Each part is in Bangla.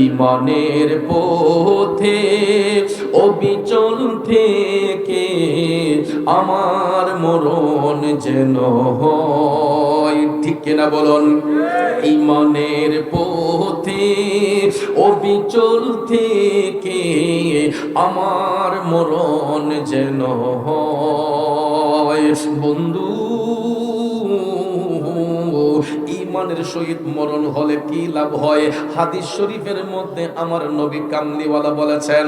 ইমানের পথে অবিচল থেকে আমার মরণ যেন হয়। ঠিক কিনা বলুন? ইমানের পথে অবিচল থেকে আমার মরণ যেন হয়। বন্ধু, ইমানের সহিত মরণ হলে কি লাভ হয়? হাদিস শরীফের মধ্যে আমার নবী কামলিওয়ালা বলেছেন,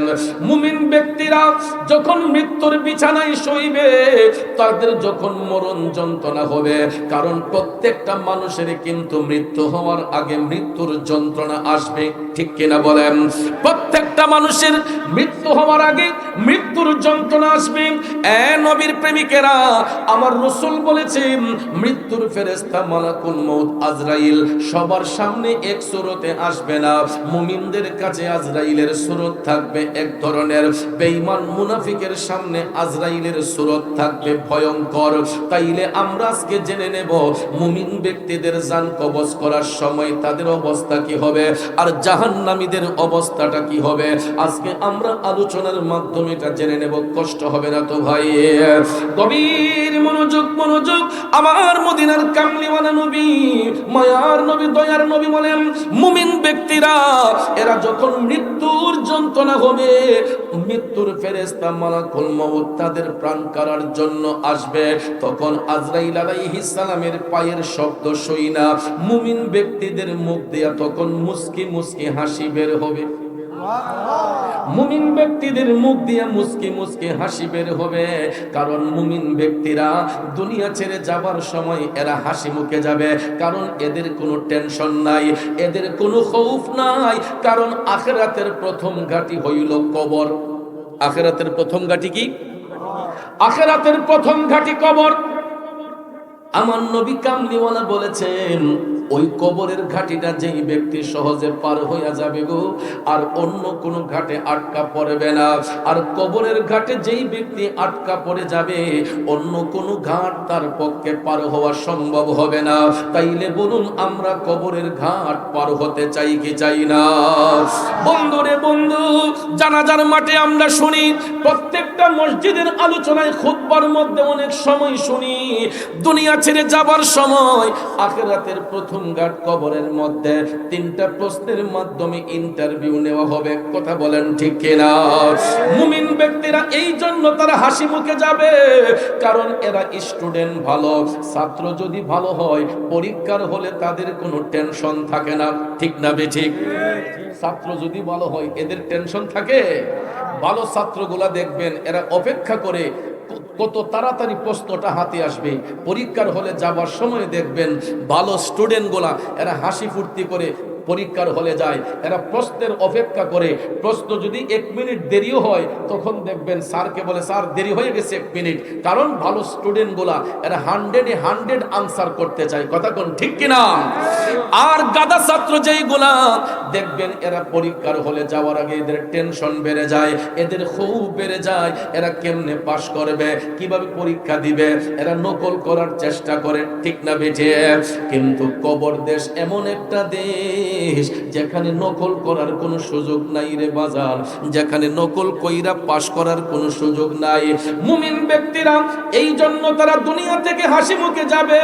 মুমিন ব্যক্তিরা যখন মৃত্যুর বিছানায় শুইবে, তাদের যখন মরণ যন্ত্রণা হবে, কারণ প্রত্যেকটা মানুষের কিন্তু মৃত্যু হওয়ার আগে মৃত্যুর যন্ত্রণা আসবে। ঠিক কিনা বলেন? প্রত্যেকটা মানুষের মৃত্যু হওয়ার আগে মৃত্যুর যন্ত্রণা আসবে। নবীর প্রেমিকেরা, আমার রাসূল বলেছেন, মৃত্যুর ফেরেশতা মালাকুল মউত আজরাইল সবার সামনে এক সুরতে আসবে না। মুমিনদের কাছে আজরাইলের সুরত থাকবে এক ধরনের, বেঈমান মুনাফিকের সামনে আজরাইলের সুরত থাকবে ভয়ঙ্কর। তাইলে আমরা আজকে জেনে নেব মুমিন ব্যক্তিদের জান কবজ করার সময় তাদের অবস্থা কি হবে, আর জাহান্নামীদের অবস্থাটা কি হবে। আজকে আমরা আলোচনার মাধ্যমে এটা জেনে নেব। কষ্ট হবে না তো ভাই? গভীর মনোযোগ, মনোযোগ। আমার মদিনার কামলিওয়ালা নবী, মায়ার নবী, দয়ার নবী বলেন, মুমিন ব্যক্তিরা এরা যখন মৃত্যুর যন্ত্রণা হবে, মৃত্যুর ফেরেশতা মালাকুল মউত তাদের প্রাণ কাড়ার জন্য আসবে, তখন আজরাইল আলাইহিস সালামের পায়ের শব্দ শুই না মুমিন ব্যক্তিদের মুখ দিয়া তখন মুস্কি মুস্কি হাসি বের হবে। মুমিন ব্যক্তিদের মুখ দিয়ে মুস্কি মুস্কি হাসি বের হবে, কারণ মুমিন ব্যক্তিরা দুনিয়া ছেড়ে যাবার সময় এরা হাসি মুখে যাবে, কারণ এদের কোনো টেনশন নাই, এদের কোনো খৌফ নাই, কারণ আখিরাতের প্রথম ঘাঁটি হইল কবর। আখিরাতের প্রথম ঘাঁটি কি? আখিরাতের প্রথম ঘাঁটি কবর। আমার নবী কামলিওয়ালা বলেছেন, ওই কবরের ঘাটিটা যেই ব্যক্তি সহজে পার হইয়া যাবে গো, আর অন্য কোন ঘাটে আটকা পড়বে না। আর কবরের ঘাটে যেই ব্যক্তি আটকা পড়ে যাবে, অন্য কোন ঘাট তার পক্ষে পার হওয়া সম্ভব হবে না। তাইলে বলুন, আমরা কবরের ঘাট পার হতে চাই কি চাই না? বন্ধুরে বন্ধু, জানাজার মাঠে আমরা শুনি, প্রত্যেকটা মসজিদের আলোচনায় খুতবার মধ্যে অনেক সময় শুনি, দুনিয়া ছেড়ে যাবার সময় আখিরাতের প্রথম ঘাট কবরের মধ্যে তিনটা প্রশ্নের মাধ্যমে ইন্টারভিউ নেওয়া হবে। কথা বলেন ঠিক কিনা? মুমিন ব্যক্তিরা এই জন্য তারা হাসি মুখে যাবে, কারণ এরা স্টুডেন্ট ভালো। ছাত্র যদি ভালো হয়, পরীক্ষার হলে তাদের কোনো টেনশন থাকে না। ঠিক না বেঠিক? ছাত্র যদি ভালো হয়, এদের টেনশন থাকে? ভালো ছাত্রগুলা দেখবেন এরা অপেক্ষা করে কত তাড়াতাড়ি প্রশ্নটা হাতে আসবে। পরীক্ষার হলে যাবার সময় দেখবেন ভালো স্টুডেন্টগুলা এরা হাসি ফুর্তি করে পরীক্ষার হলে যায়, এরা প্রশ্নের অপেক্ষা করে। প্রশ্ন যদি 1 মিনিট দেরিও হয়, তখন দেখবেন স্যারকে বলে, স্যার দেরি হয়ে গেছে 1 মিনিট, কারণ ভালো স্টুডেন্টগুলা এরা 100 আনসার করতে চায়। কথা কোন ঠিক কিনা? আর গাদা ছাত্র যেইগুলা দেখবেন এরা পরীক্ষার হলে যাওয়ার আগে এদের টেনশন বেড়ে যায়, এদের ক্ষোভ বেড়ে যায়, এরা কেমনে পাশ করবে, কিভাবে পরীক্ষা দিবে, এরা নকল করার চেষ্টা করে। ঠিক না বেঠে? কিন্তু কবর দেশ এমন একটা দেশ যেখানে নকল করার কোনো সুযোগ নাই রে বাজার, যেখানে নকল কইরা পাশ করার কোনো সুযোগ নাই। মুমিন ব্যক্তিরা এই জন্য তারা দুনিয়া থেকে হাসি মুখে যাবে।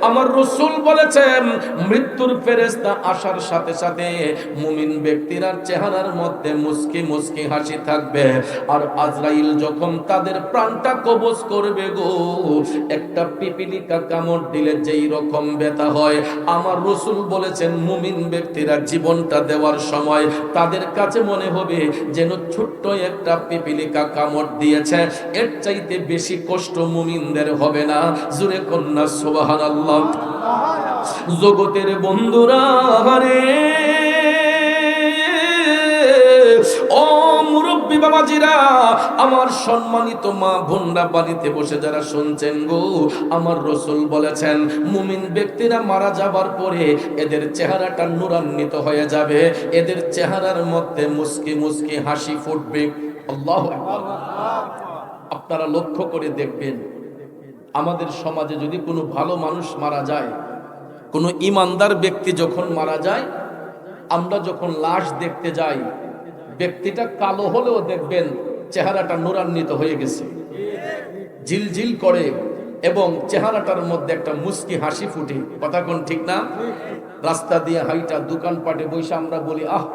আমার রাসূল বলেছেন, মৃত্যুর ফেরেশতা আসার সাথে সাথে মুমিন ব্যক্তিরা চেহারার মধ্যে মুস্কি মুস্কি হাসি থাকবে। আর আজরাইল যখন তাদের প্রাণটা কবজ করবে গো, একটা পিপিলিকা কামড় দিলে যেই রকম ব্যথা হয়, আমার রাসূল বলেছেন মুমিন ব্যক্তিরা জীবনটা দেওয়ার সময় তাদের কাছে মনে হবে যেন ছোট্ট একটা পিপিলিকা কামড় দিয়েছে। এর চাইতে বেশি কষ্ট মুমিনদের হবে না। জোরে কন্যা সুবহানাল্লাহ। জগতের বন্ধুরা রে, ও মুরব্বী বাবাজিরা, আমার সম্মানিত মা বোনরা, বাড়িতে বসে যারা শুনছেন গো, আমার রাসূল বলেছেন মুমিন ব্যক্তিরা মারা যাবার পরে এদের চেহারাটা নূরান্বিত হয়ে যাবে, এদের চেহারার মধ্যে মুস্কি মুস্কি হাসি ফুটবে। আল্লাহু আকবার। আপনারা লক্ষ্য করে দেখবেন, আমাদের সমাজে যদি কোনো ভালো মানুষ মারা যায়, কোনো ইমানদার ব্যক্তি যখন মারা যায়, আমরা যখন লাশ দেখতে যাই, ব্যক্তিটা কালো হলেও দেখবেন চেহারাটা নূরান্বিত হয়ে গেছে, ঝিলঝিল করে, এবং চেহারাটার মধ্যে একটা মুস্কি হাসি ফুটে। কথা কোন ঠিক না? রাস্তা দিয়ে হাইটা দোকানপাটে বসে আমরা বলি, আহ,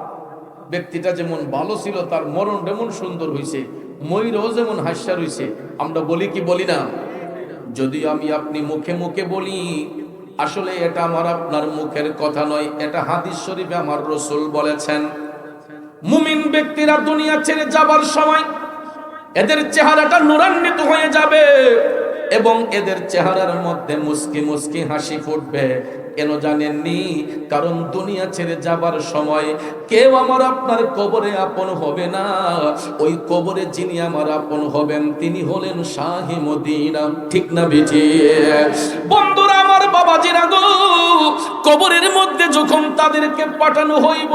ব্যক্তিটা যেমন ভালো ছিল তার মরণ যেমন সুন্দর হইছে, ময়ূরও যেমন হাস্যা রইছে। আমরা বলি কি বলি না? যদি আমি আপনি মুখে মুখে বলি, আসলে এটা আমার আপনার মুখের কথা নয়, এটা হাদিস শরীফে আমার রাসূল বলেছেন। মুমিন ব্যক্তিরা দুনিয়া ছেড়ে যাবার সময় এদের চেহারাটা নূরান্বিত হয়ে যাবে এবং এদের চেহারার মধ্যে মুস্কি মুস্কি হাসি ফুটবে। কেন জানেননি? কারণ দুনিয়া ছেড়ে যাবার সময় কেউ আমার আপনার কবরে আপন হবে না। ওই কবরে যিনি আমার আপন হবেন তিনি হলেন শাহে মদিনা। ঠিক না বেটি? বন্ধুরা আমার, বাবাজিরা গো, কবরের মধ্যে যখন তাদেরকে পাঠানো হইব,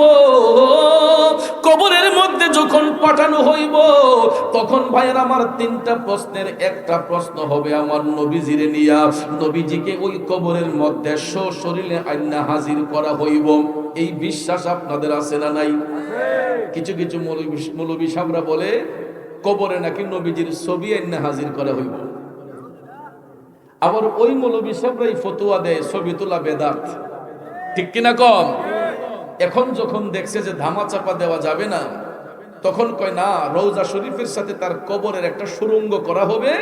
কবরের মধ্যে যখন পাঠানো হইব, তখন ভাইয়ের আমার তিনটা প্রশ্নের একটা প্রশ্ন হবে আমার নবীজিরে নিয়া। নবীজিকে ওই কবরের মধ্যে সশরীরে আইনা হাজির করা হইব। এই বিশ্বাস আপনাদের আছে না নাই? কিছু কিছু মৌলবী সাহেবরা বলে কবরে নাকি নবীজির ছবি আইনা হাজির করা হইব। আবার ওই মৌলবী সাহেবরাই ফতোয়া দেয় ছবি তোলা বেদাত। ঠিক কিনা কম? এখন যখন দেখছে যে ধামা চাপা দেওয়া যাবে না, তখন কয় না, রওজা শরীফের সাথে তার কবরের একটা সুড়ঙ্গ করা হবে,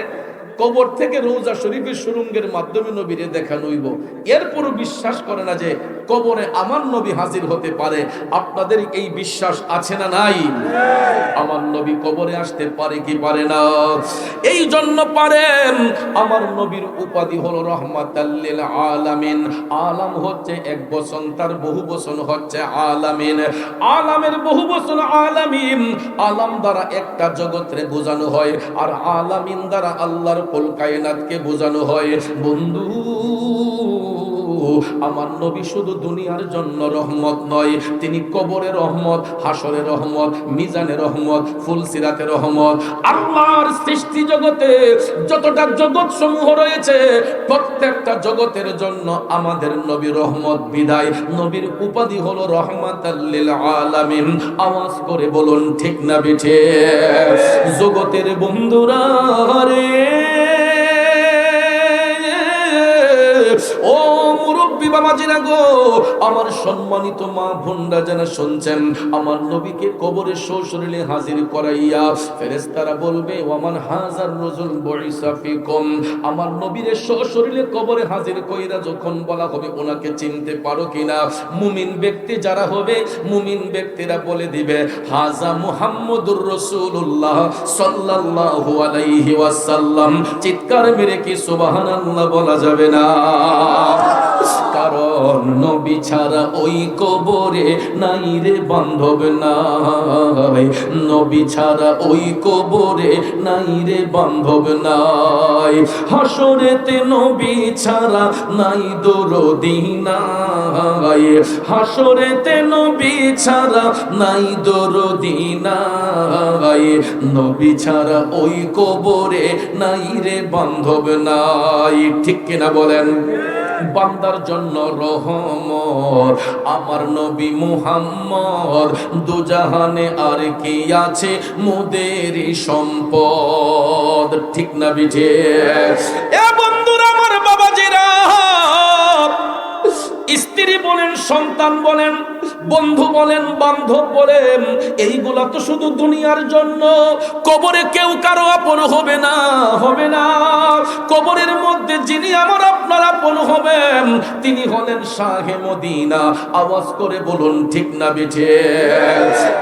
কবর থেকে রওজা শরীফের সুড়ঙ্গের মাধ্যমে নবীরে দেখানো হইব। এরপরও বিশ্বাস করে না যে কবরে আমার নবী হাজির হতে পারে। আপনাদের এই বিশ্বাস আছে না নাই? আমার নবী কবরে আসতে পারে কি পারে না? এই জন্য পারেন। আমার নবীর উপাধি হলো রহমাতাল লিল আলামিন। আলাম হচ্ছে এক বচন, তার বহু বচন হচ্ছে আলামিন। আলামের বহু বচন আলামিন। আলাম দ্বারা একটা জগৎরে বোঝানো হয়, আর আলামিন দ্বারা আল্লাহর কুল কায়নাতকে বোঝানো হয়। বন্ধু, আমার নবী শুধু দুনিয়ার জন্য রহমত নয়, তিনি কবরে রহমত, হাসরে রহমত, মিজানে রহমত, ফুলসিরাতে রহমত। আল্লাহর সৃষ্টি জগতে যতটা জগৎ সমূহ রয়েছে, প্রত্যেকটা জগতের জন্য আমাদের নবী রহমত। বিদায় নবীর উপাধি হলো রহমাতাল লিল আলামিন। আওয়াজ করে বলুন ঠিক না বেঠে? জগতের বন্ধুরা রে, ও মুরব্বী বাবাজিরা গো, আমার সম্মানিত মা বোনরা যারা শুনছেন, আমার নবীকে কবরে সশরীরে হাজির করাইয়া ফেরেশতারা বলবে, ওয়ামান হাজার রাজুল বুইসা ফিকুম। আমার নবীরে সশরীরে কবরে হাজির কইরা যখন বলা হবে, ওনাকে চিনতে পারো কিনা? মুমিন ব্যক্তি যারা হবে, মুমিন ব্যক্তিরা বলে দিবে, হাজা মুহাম্মদুর রাসূলুল্লাহ সাল্লাল্লাহু আলাইহি ওয়াসাল্লাম। চিৎকার মেরে কি সুবহানাল্লাহ বলা যাবে না? কারণ নবী ছাড়া ওই কবরে নাই রে বান্ধব নাই, নবী ছাড়া ওই কবরে নাই রে বান্ধব নাই। হাসরেতে নবী ছাড়া নাই দরদি নাই, হাসরেতে নবী ছাড়া নাই দরদি নাই, নবী ছাড়া ওই কবরে নাই রে বান্ধব নাই। ঠিক কিনা বলেন? বান্দার জন্য রহমত আমার নবী মুহাম্মদ। দুজাহানে আর কি আছে মোদেরই সম্পদ। ঠিক না বিঠে? এ বন্ধুরা আমার, বাবাজিরা, স্ত্রী বলেন, সন্তান বলেন, বন্ধু বলেন, বান্ধব বলেন, এইগুলা তো শুধু দুনিয়ার জন্য। কবরে কেউ কারো আপন হবে না, হবে না। কবরের মধ্যে যিনি আমার আপনার আপন হবেন তিনি হলেন শাহে মদিনা। আওয়াজ করে বলুন ঠিক না বেঠে?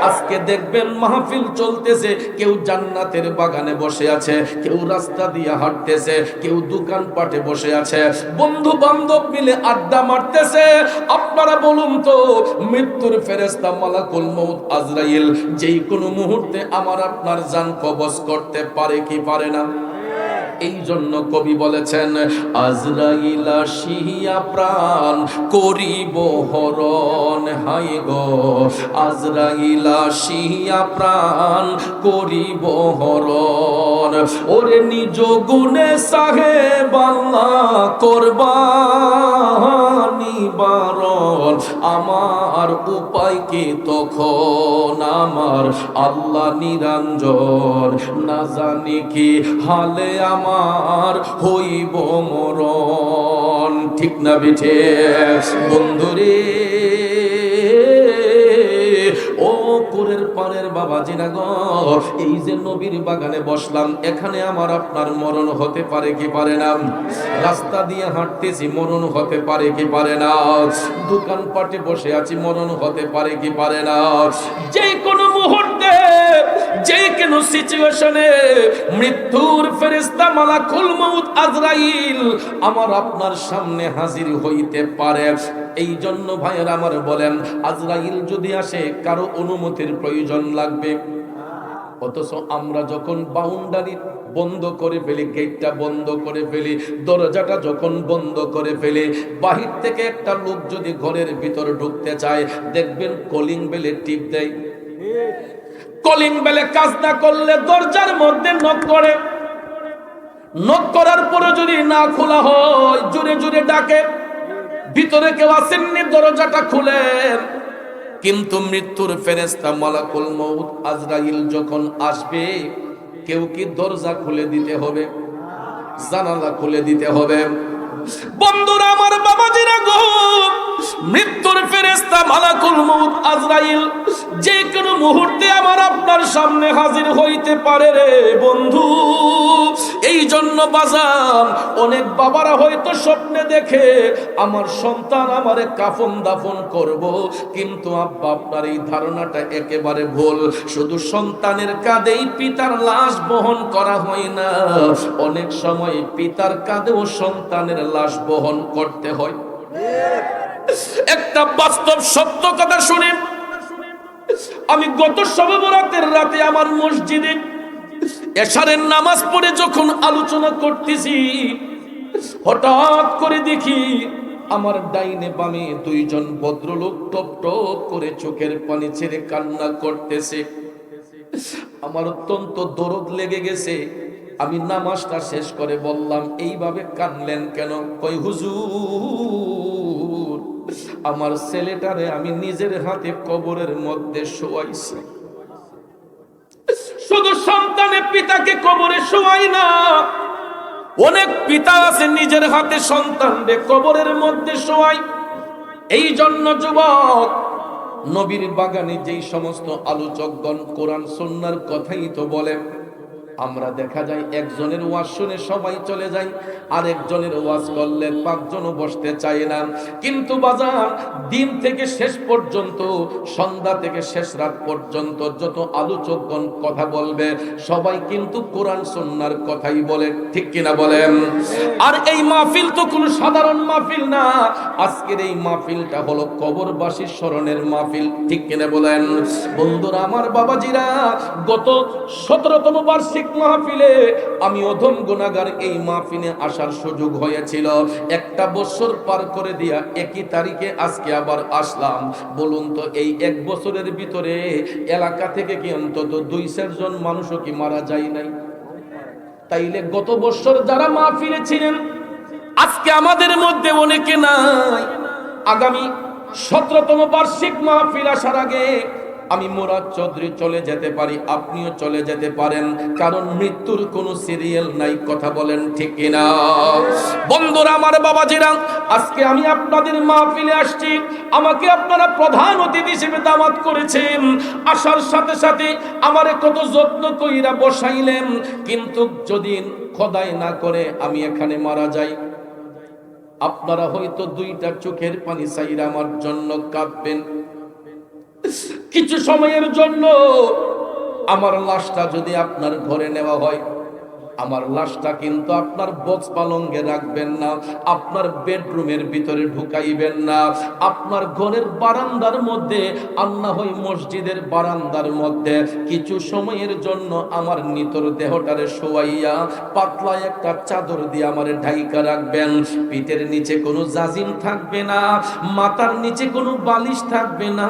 আজকে দেখবেন মাহফিল চলতেছে, কেউ জান্নাতের বাগানে বসে আছে, কেউ রাস্তা দিয়ে হাঁটতেছে, কেউ দোকান পাটে বসে আছে, বন্ধু বান্ধব মিলে আড্ডা মারতেছে। আপনারা বলুন তো, মৃত্যুর ফেরেশতা মালাকুল মউত আজরাইল যেই কোনো মুহূর্তে আমার আপনার জান কবজ করতে পারে কি পারে না? এই জন্য কবি বলেছেন, আজরাইল আসিয়া প্রাণ করিব হরণ, হায় গো আজরাইল আসিয়া প্রাণ করিব হরণ, ওরে নিজ গুণে সাহেব আল্লাহ করবানি বারণ, আমার উপায় কি তখন আমার আল্লাহ নিরঞ্জন, না জানি কি হালে আমার হইব মরণ। ঠিক না বিঠে বন্ধুরে? ও পুরের পারের বাবাজিরা গো, এই যে নবীর বাগানে বসলাম, এখানে আমার আপনার মরণ হতে পারে কি পারে না? রাস্তা দিয়ে হাঁটতেছি, মরণ হতে পারে কি পারে না? দোকানপাটে বসে আছি, মরণ হতে পারে কি পারে না? যে কোনো মুহূর্তে, যে কোনো সিচুয়েশনে মৃত্যুর ফেরেশতা মালাকুল মউত আজরাইল আমার আপনার সামনে হাজির হইতে পারে। এই জন্য ভাইয়েরা আমার বলেন, আজরাইল যদি আসে কারো অনুমতির প্রয়োজন লাগবে? অথচ আমরা যখন বাউন্ডারি বন্ধ করে ফেলি, গেটটা বন্ধ করে ফেলি, দরজাটা যখন বন্ধ করে ফেলি, বাহির থেকে একটা লোক যদি ঘরের ভিতর ঢুকতে চায়, দেখবেন কলিং বেলে টিপ দেয়। কলিং বেলে কাজ না করলে দরজার মধ্যে নক করে, নক করার পরে যদি না খোলা হয় জোরে জোরে ডাকে, ভিতরে কেউ আসেননি, দরজাটা খুলেন। কিন্তু মৃত্যুর ফেরেশতা মালাকুল মউত আজরাইল যখন আসবে, কেউ কি দরজা খুলে দিতে হবে? জানালা খুলে দিতে হবে? বন্ধুরা আমার, বাবাজিরা গো, মৃত্যুর ফেরেশতা মালাকুল মউত আজরাইল যে কোনো মুহূর্তে আমার আপনার সামনে হাজির হইতে পারে রে বন্ধু। এই জন্য বাজান, অনেক বাবারা হয়তো স্বপ্নে দেখে আমার সন্তান আমারে কাফন দাফন করব, কিন্তু আব্বা আপনার এই ধারণাটা একেবারে ভুল। শুধু সন্তানের কাঁধেই পিতার লাশ বহন করা হয় না, অনেক সময় পিতার কাঁধেও সন্তানের লাশ বহন করতে হয়। একটা বাস্তব সত্য কথা শুনেন, আমি গত শবে বরাতের রাতে আমার মসজিদে এশারের নামাজ পড়ে যখন আলোচনা করতেছি, হঠাৎ করে দেখি আমার ডাইনে বামে দুইজন ভদ্রলোক টপ টপ করে চোখের পানি ছেড়ে কান্না করতেছে। আমার অত্যন্ত দরদ লেগে গেছে। আমি নামাজটা শেষ করে বললাম, এইভাবে কানলেন কেন? কই হুজুর, আমার ছেলেটারে আমি নিজের হাতে কবরের মধ্যে শোয়াইছি। শুধু সন্তানের পিতাকে কবরে শোয়াই না, অনেক পিতা আছে নিজের হাতে সন্তানকে কবরের মধ্যে শোয়াই। এই জন্য যুবক, নবীর বাগানে যেই সমস্ত আলোচকগণ কোরআন সুন্নাহর কথাই তো বলে, আমরা দেখা যায় একজনের ওয়াজ শুনে সবাই চলে যায়, আরেকজনের ওয়াজ করলে পাঁচজনও বসতে চায় না। কিন্তু বাজার দিন থেকে শেষ পর্যন্ত, সন্ধ্যা থেকে শেষ রাত পর্যন্ত যত আলোচকগণ কথা বলবে, সবাই কিন্তু কোরআন সুন্নাহর কথাই বলে। ঠিক কিনা বলেন? আর এই মাহফিল তো কোনো সাধারণ মাহফিল না, আজকের এই মাহফিলটা হলো কবরবাসীর স্মরণের মাহফিল। ঠিক কিনা বলেন? বন্ধুরা আমার, বাবাজিরা, গত 17তম বার্ষিক মাহফিলে আমি অধম গুনাহগার এই মাহফিলে আসার সুযোগ হয়েছিল। একটা বছর পার করে দিয়া একই তারিখে আজকে আবার আসলাম। বলুন তো, এই এক বছরের ভিতরে এলাকা থেকে কি অন্তত 2-4 জন মানুষও কি মারা যায় নাই? তাইলে গত বছর যারা মাহফিলে ছিলেন, আজকে আমাদের মধ্যে অনেকে নাই। আগামী 17তম বার্ষিক মাহফিল আসার আগে আমি মুরাদ চৌধুরী চলে যেতে পারি, আপনিও চলে যেতে পারেন, কারণ মৃত্যুর কোনো সিরিয়াল নাই। কথা বলেন ঠিক কিনা? বন্ধুরা আমার, বাবাজিরা, আজকে আমি আপনাদের মাহফিলে আসছি, আমাকে আপনারা প্রধান অতিথি হিসেবে দাওয়াত করেছেন। আসার সাথে সাথে আমারে কত যত্ন কইরা বসাইলেন, কিন্তু যদি খোদাই না করে আমি এখানে মারা যাই, আপনারা হয়তো 2টা চোখের পানি চাইরা আমার জন্য কাঁদবেন। কিছু সময়ের জন্য আমার লাশটা যদি আপনার ঘরে নেওয়া হয়, আমার লাশটা কিন্তু আপনার বক্স পালঙ্গে রাখবেন না, আপনার বেডরুমের ভিতরে ঢুকাইবেন না, আপনার ঘরের বারান্দার মধ্যে, আল্লাহ হয় মসজিদের বারান্দার মধ্যে কিছু সময়ের জন্য আমার নিতর দেহটারে শোয়াইয়া পাতলা একটা চাদর দিয়ে আমারে ঢাইকা রাখবেন। পিঠের নিচে কোনো জাজিম থাকবে না, মাথার নিচে কোনো বালিশ থাকবে না,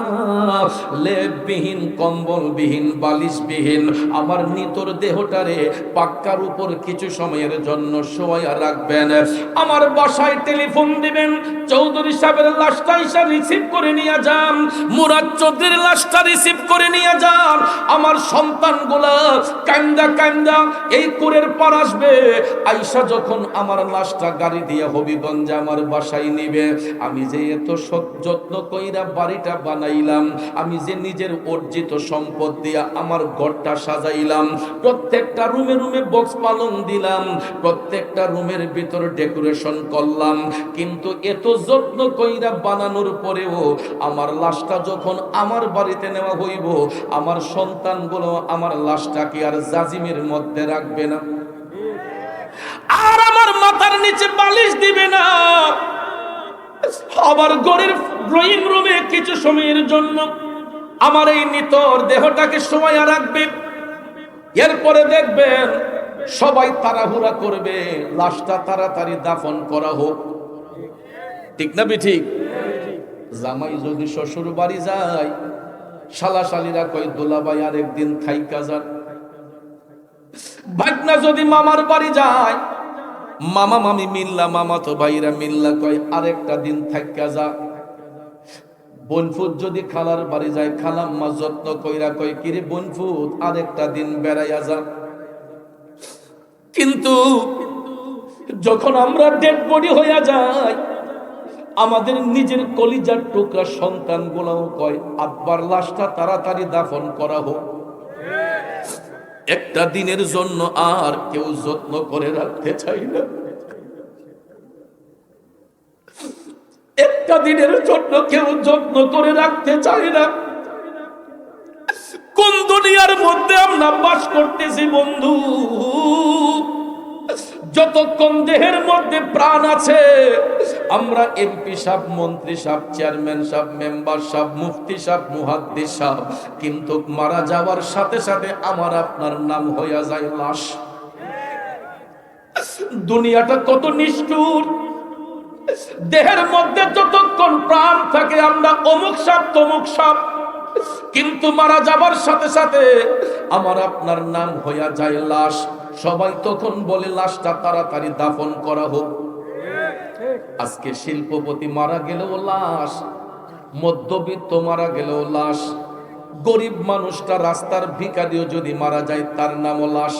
লেপবিহীন কম্বলবিহীন বালিশবিহীন আমার নিতর দেহটারে পাক্কার উপর কিছু সময়ের জন্য শোয়াইয়া রাখবেন। আমার বাসায় টেলিফোন দিবেন, চৌধুরী সাহেবের লাশটা এসে রিসিভ করে নিয়ে যান, মুরাদ চৌধুরীর লাশটা রিসিভ করে নিয়ে যান। আমার সন্তানগুলা কান্দা কান্দা এই কুরের পার আসবে, আইসা যখন আমার লাশটা গাড়ি দিয়ে হবিগঞ্জে আমার বাসায় নিবে, আমি যে এত যত্ন কইরা বাড়িটা বানাইলাম, আমি যে নিজের অর্জিত সম্পদ দিয়া আমার ঘরটা সাজাইলাম, প্রত্যেকটা রুমে রুমে বক্স পালং দিলাম, প্রত্যেকটা রুমের ভিতর ডেকোরেশন করলাম, কিন্তু এত যত্ন কইরা বানানোর পরেও আমার লাশটা যখন আমার বাড়িতে নেওয়া হইব, আমার সন্তানগুলো আমার লাশটাকে আর জাজিমের মধ্যে রাখবে না, আর আমার মাথার নিচে বালিশ দিবে না, আবার ঘরের ড্রয়িং রুমে কিছু সময়ের জন্য আমার এই নিতর দেহটাকে শোয়াইয়া রাখবে। এরপরে দেখবেন সবাই তাড়াহুড়া করবে লাশটা তাড়াতাড়ি দাফন করা হোক, ঠিক না ঠিক? জামাই যদি শ্বশুর বাড়ি যায়, শালা শালিরা কই দুলাভাই আরেকদিন থাইকা যান। ভাগনা যদি মামার বাড়ি যায়, মামা মামি মিল্লা, মামা তো ভাইরা মিল্লা কয় আরেকটা দিন থাইকা যা। বোনফুত যদি খালার বাড়ি যায়, খালাম্মা যত্ন কইরা কয় কিরে বোনফুত আরেকটা দিন বেড়াইয়া যা। কিন্তু যখন আমরা ডেড বডি হইয়া যাই, আমাদের নিজের কলিজার টুকরা সন্তানগুলোও কয় আব্বার লাশটা তাড়াতাড়ি দাফন করা হোক। একটা দিনের জন্য আর কেউ যত্ন করে রাখতে চাই না, একটা দিনের জন্য কেউ যত্ন করে রাখতে চায় না। কোন দুনিয়ার মধ্যে আমরা বাস করতেছি বন্ধু? যতক্ষণ দেহের মধ্যে প্রাণ আছে, আমরা এমপি সাহেব, মন্ত্রী সাহেব, চেয়ারম্যান সাহেব, মেম্বার সাহেব, মুফতি সাহেব, মুহাদ্দিস সাহেব, কিন্তু মারা যাওয়ার সাথে সাথে আমার আপনার নাম হইয়া যায় লাশ। দুনিয়াটা কত নিষ্ঠুর! দেহের মধ্যে যতক্ষণ প্রাণ থাকে আমরা অমুক সাহেব তমুক সাহেব, কিন্তু মারা যাবার সাথে সাথে আমার আপনার নাম হইয়া যায় লাশ। সবাই তখন বলে লাশটা তাড়াতাড়ি দাফন করা হোক। আজকে শিল্পপতি মারা গেলেও লাশ, মধ্যবিত্ত মারা গেলেও লাশ, গরিব মানুষটা রাস্তার ভিখারিও যদি মারা যায় তার নামও লাশ।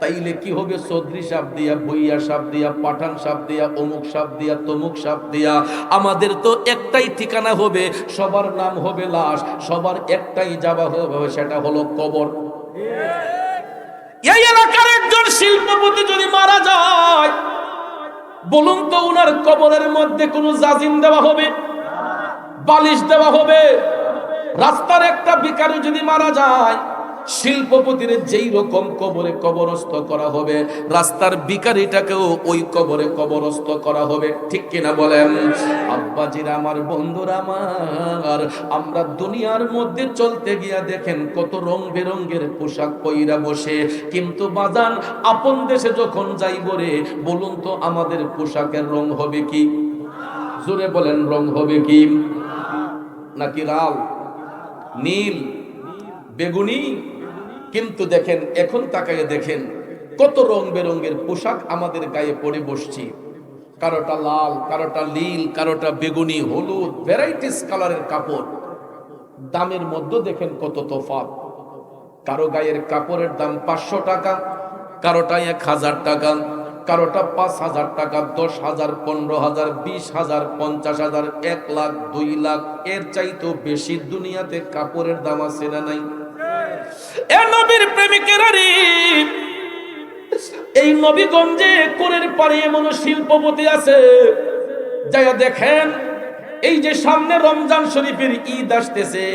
তাইলে কি হবে? চৌধুরী সাহেব দিয়া, বইয়া সাহেব দিয়া, পাঠান সাহেব দিয়া, অমুক সাহেব দিয়া, তমুক সাহেব দিয়া, আমাদের তো একটাই ঠিকানা হবে, সবার নাম হবে লাশ, সবার একটাই যাওয়া হবে, সেটা হলো কবর। এই এলাকার একজন শিল্পপতি যদি মারা যায়, বলুন তো উনার কবরের মধ্যে কোন জাজিম দেওয়া হবে, বালিশ দেওয়া হবে? রাস্তার একটা ভিখারি যদি মারা যায়, শিল্পপতির যেই রকম কবরে কবরস্থ করা হবে, রাস্তার ভিখারিটাকেও ওই কবরে কবরস্থ করা হবে, ঠিক কিনা বলেন? আব্বাজিরা আমার, বন্ধুরা আমার, আমরা দুনিয়ার মধ্যে চলতে গিয়া দেখেন কত রং বেরঙ্গের পোশাক পইরা বসে, কিন্তু বাজান আপন দেশে যখন যাইব রে, বলুন তো আমাদের পোশাকের রং হবে কি? জোরে বলেন, রং হবে কি? নাকি লাল, নীল, বেগুনি? কিন্তু দেখেন এখন তাকাইয়ে দেখেন কত রং বেরঙ্গের পোশাক আমাদের গায়ে পরে বসছি, কারোটা লাল, কারোটা নীল, কারোটা বেগুনি, হলুদ, ভ্যারাইটিস কালারের কাপড়। দামের মধ্যে দেখেন কত তফাৎ। কারো গায়ের কাপড়ের দাম 500 টাকা, কারোটা 1000 টাকা, কারোটা 5000 টাকা, 10,000, 15,000, 20,000, 50,000, 1 লাখ, 2 লাখ, এর চাইতেও বেশি দুনিয়াতে কাপড়ের দাম আছে না নাই? এ নবীর প্রেমিকেরা রে, এই নবীগঞ্জে কোরের পারে এমন শিল্পপতি আছে, যাইয়া দেখেন এই যে সামনে রমজান শরীফের ঈদ আসতেছে,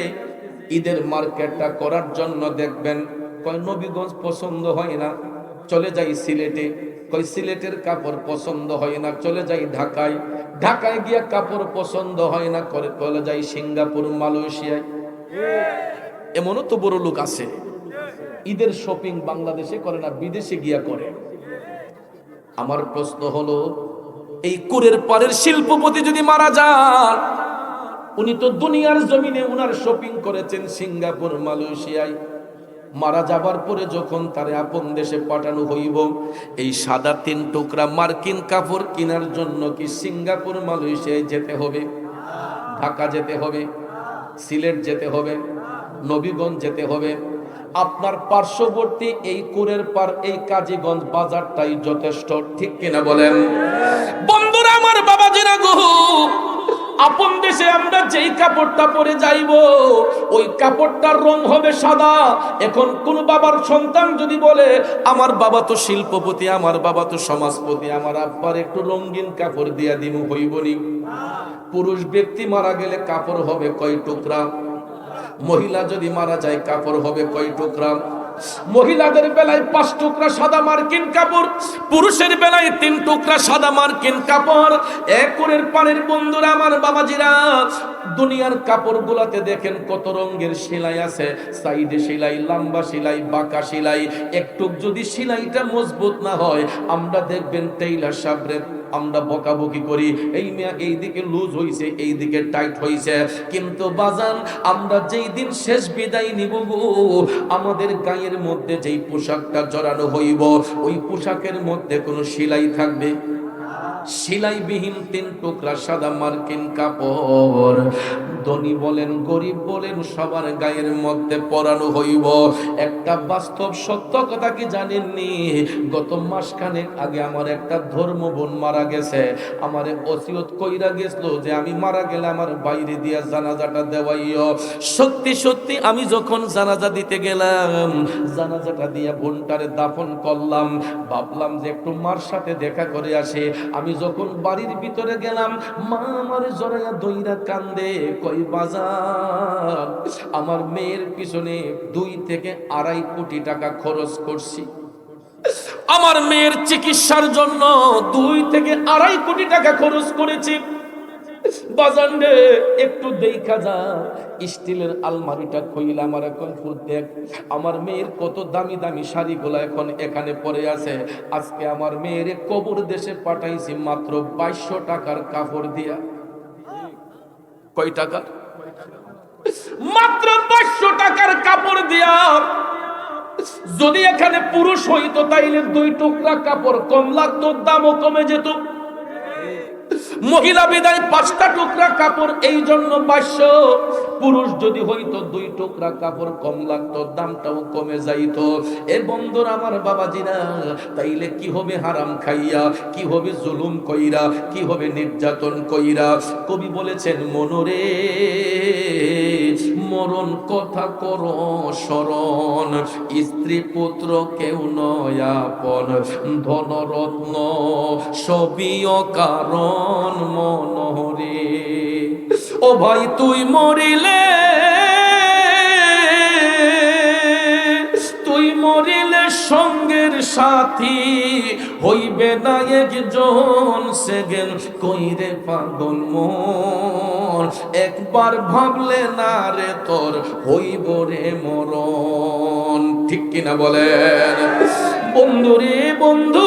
ঈদের মার্কেটটা করার জন্য দেখবেন কয় নবীগঞ্জ পছন্দ হয় না, চলে যাই সিলেটে, কই সিলেটের কাপড় পছন্দ হয় না, চলে যাই ঢাকায়, ঢাকায় গিয়া কাপড় পছন্দ হয় না, করে চলে যাই সিঙ্গাপুর, মালয়েশিয়ায়। এমনও তো বড় লোক আছে, ঈদের শপিং বাংলাদেশে করে না, বিদেশে গিয়া করে। আমার প্রশ্ন হলো, এই কুরের পারের শিল্পপতি যদি মারা যান, উনি তো দুনিয়ার জমিনে উনার শপিং করেছেন সিঙ্গাপুর, মালয়েশিয়ায়, মারা যাবার পরে যখন তারে আপন দেশে পাঠানো হইব, এই সাদা 3 টুকরা মার্কিন কাপড় কেনার জন্য কি সিঙ্গাপুর, মালয়েশিয়ায় যেতে হবে? ঢাকা যেতে হবে? সিলেট যেতে হবে? নবীগঞ্জ যেতে হবে? আপনার পার্শ্ববর্তী এই কুরের পার, এই কাজীগঞ্জ বাজারটাই যথেষ্ট, ঠিক কিনা বলেন? বন্ধুরা আমার, বাবাজিরা গো, আপন দেশে আমরা যেই কাপড়টা পরে যাইব, ওই কাপড়টার রং হবে সাদা। এখন কোন বাবার সন্তান যদি বলে, আমার বাবা তো শিল্পপতি, আমার বাবা তো সমাজপতি, আমার আব্বার একটু রঙিন কাপড় দিয়া দিমু, হইবনি? পুরুষ ব্যক্তি মারা গেলে কাপড় হবে কয় টুকরা? মহিলা যদি মারা যায় কাপড় হবে কয় টুকরা? মহিলাদের বেলায় 5 টুকরা সাদা মার্কিন কাপড়, পুরুষের বেলায় 3 টুকরা সাদা মার্কিন কাপড়। একুরের পানের বন্ধুরা আমার, বাবাজিরা, দুনিয়ার কাপড়গুলাতে দেখেন কত রঙের সেলাই আছে, সাইডে সেলাই, লম্বা সেলাই, বাঁকা সেলাই। একটু যদি সেলাইটা মজবুত না হয়, আমরা দেখবেন টেইলার সাহেবরে আমরা বকাবকি করি, এই মেয়া এই দিকে লুজ হইছে, এই দিকে টাইট হইছে। কিন্তু বাজান, আমরা যেই দিন শেষ বিদায় নিব গো, আমাদের গায়ের মধ্যে যেই পোশাকটা জড়ানো হইব, ওই পোশাকের মধ্যে কোনো সেলাই থাকবে? সেলাইবিহীন 3 টুকরা সাদা মার্কিন কাপড়, ধনী বলেন গরিব বলেন সবার গায়ের মধ্যে পরানো হইব। একটা বাস্তব সত্য কথা কি জানেননি? গত মাসখানেক আগে আমার একটা ধর্ম বোন মারা গেছে, আমারে ওসিয়ত কইরা গেছিল যে আমি মারা গেলে আমার বাইরে দিয়া জানাজাটা দেওয়াইও। সত্যি সত্যি আমি যখন জানাজা দিতে গেলাম, জানাজাটা দিয়া বোনটারে দাফন করলাম, ভাবলাম যে একটু মার সাথে দেখা করে আসে। আমি যখন বাড়ির ভিতরে গেলাম, মা আমারে জড়াইয়া দইরা কান্দে, কই বাজার, আমার মেয়ের পিছনে 2 থেকে 2.5 কোটি টাকা খরচ করছি, আমার মেয়ের চিকিৎসার জন্য 2 থেকে 2.5 কোটি টাকা খরচ করেছি। বাজান রে, একটু দেখা যা, স্টিলের আলমারিটা খুইলাম, আর এখন দেখ আমার মেয়ের কত দামি দামি শাড়িগুলো এখন এখানে পড়ে আছে। আজকে আমার মেয়ের কবর দেশে পাঠাইছি মাত্র 2200 টাকার কাপড় দিয়া। কয় টাকা? মাত্র 2200 টাকার কাপড় দিয়া। যদি এখানে পুরুষ হইতো তাইলে 2 টুকরা কাপড় কম লাগতো, দামও কমে যেত। মহিলা বিদায় 5টা টুকরা কাপড়, এই জন্য 500। পুরুষ যদি হইতো 2 টুকরা কাপড় কম লাগতো, দামটাও কমে যাইতো। এ বন্ধুরা আমার, বাবাজিরা, তাইলে কি হবে হারাম খাইয়া, কি হবে জুলুম কইরা, কি হবে নির্যাতন কইরা? কবি বলেছেন, মনরে মরণ কথা করো স্মরণ, স্ত্রী পুত্র কেউ নয় আপন, ধনরত্ন সবই অকারণ মনরে। ও ভাই তুই মরিলে, তুই মরিলে সঙ্গের সাথী হইবে না একজন, সেগেন কইরে পাগল মন, একবার ভাবলে না রে তোর হইব রে মরণ। ঠিক কিনা বলেন? বন্ধু রে বন্ধু,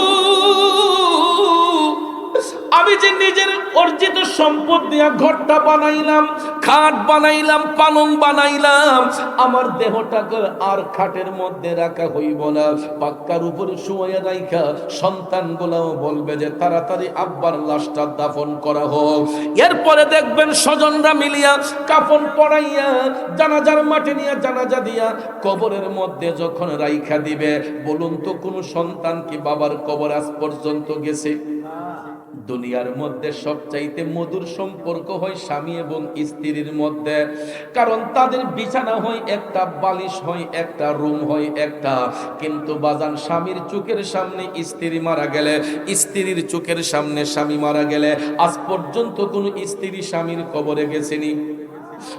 আমি যে নিজের অর্জিত সম্পদ দিয়া ঘরটা বানাইলাম, খাট বানাইলাম, পালং বানাইলাম, আমার দেহটাকে আর খাটের মধ্যে রাখা হইব না, পাক্কার উপরে শুয়াইয়া রাইখা সন্তানগুলাও বলবে যে তাড়াতাড়ি আব্বার লাশটা দাফন করা হোক। এরপরে দেখবেন স্বজনরা মিলিয়া কাফন পরাইয়া জানাজার মাটি নিয়ে জানাজা দিয়া কবরের মধ্যে যখন রাইখা দিবে, বলুন তো কোন সন্তান কি বাবার কবর আজ পর্যন্ত গেছে? দুনিয়ার মধ্যে সবচাইতে মধুর সম্পর্ক হয় স্বামী এবং স্ত্রীর মধ্যে, কারণ তাদের বিছানা হয় একটা, বালিশ হয় একটা, রুম হয় একটা। কিন্তু বাজান, স্বামীর চোখের সামনে স্ত্রী মারা গেলে, স্ত্রীর চোখের সামনে স্বামী মারা গেলে, আজ পর্যন্ত কোন স্ত্রী স্বামীর কবরে গেছেনি?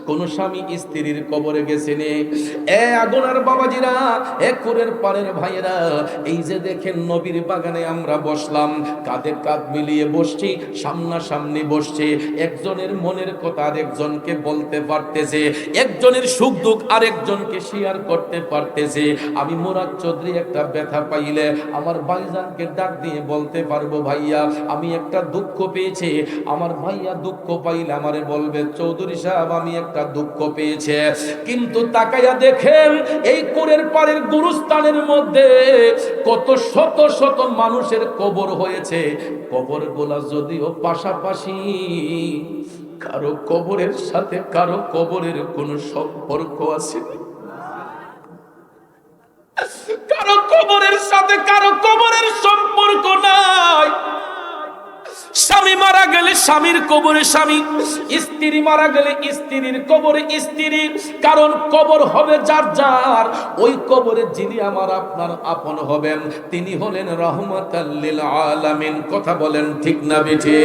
কোন স্বামী স্ত্রীর কবরে গেছেন? এ আগুনার বাবাজিরা, এ কুরের পারের ভাইয়েরা, এই যে দেখেন নবীর বাগানে আমরা বসলাম, কাঁধে কাঁধ মিলিয়ে বসছি, সামনাসামনি বসছি, একজনের মনের কথা আরেকজনকে বলতে পারতেছে, একজনের সুখ দুঃখ আরেকজনকে শেয়ার করতে পারতেছে। আমি মুরাদ চৌধুরী একটা ব্যথা পাইলে আমার ভাইজানকে ডাক দিয়ে বলতে পারবো, ভাইয়া আমি একটা দুঃখ পেয়েছি। আমার ভাইয়া দুঃখ পাইলে আমারে বলবে, চৌধুরী সাহেব আমি একটা দুঃখ পেয়েছে। কিন্তু তাকাইয়া দেখেন এই কুরের পাড়ের গুরুস্থানের মধ্যে কত শত শত মানুষের কবর হয়েছে। কবরগুলা যদিও পাশাপাশি, কারো কবরের সাথে কারো কবরের কোনো সম্পর্ক আছে? কারো কবরের সাথে কারো কবরের সম্পর্ক নাই। স্বামী মারা গেলে স্বামীর কবরে স্বামী, স্ত্রী মারা গেলে স্ত্রীর কবরে স্ত্রী, কারণ কবর হবে যার যার। ওই কবরে যিনি আমার আপনার আপন হবেন তিনি হলেন রাহমাতাল লিল আলামিন। কথা বলেন ঠিক না বেঠে?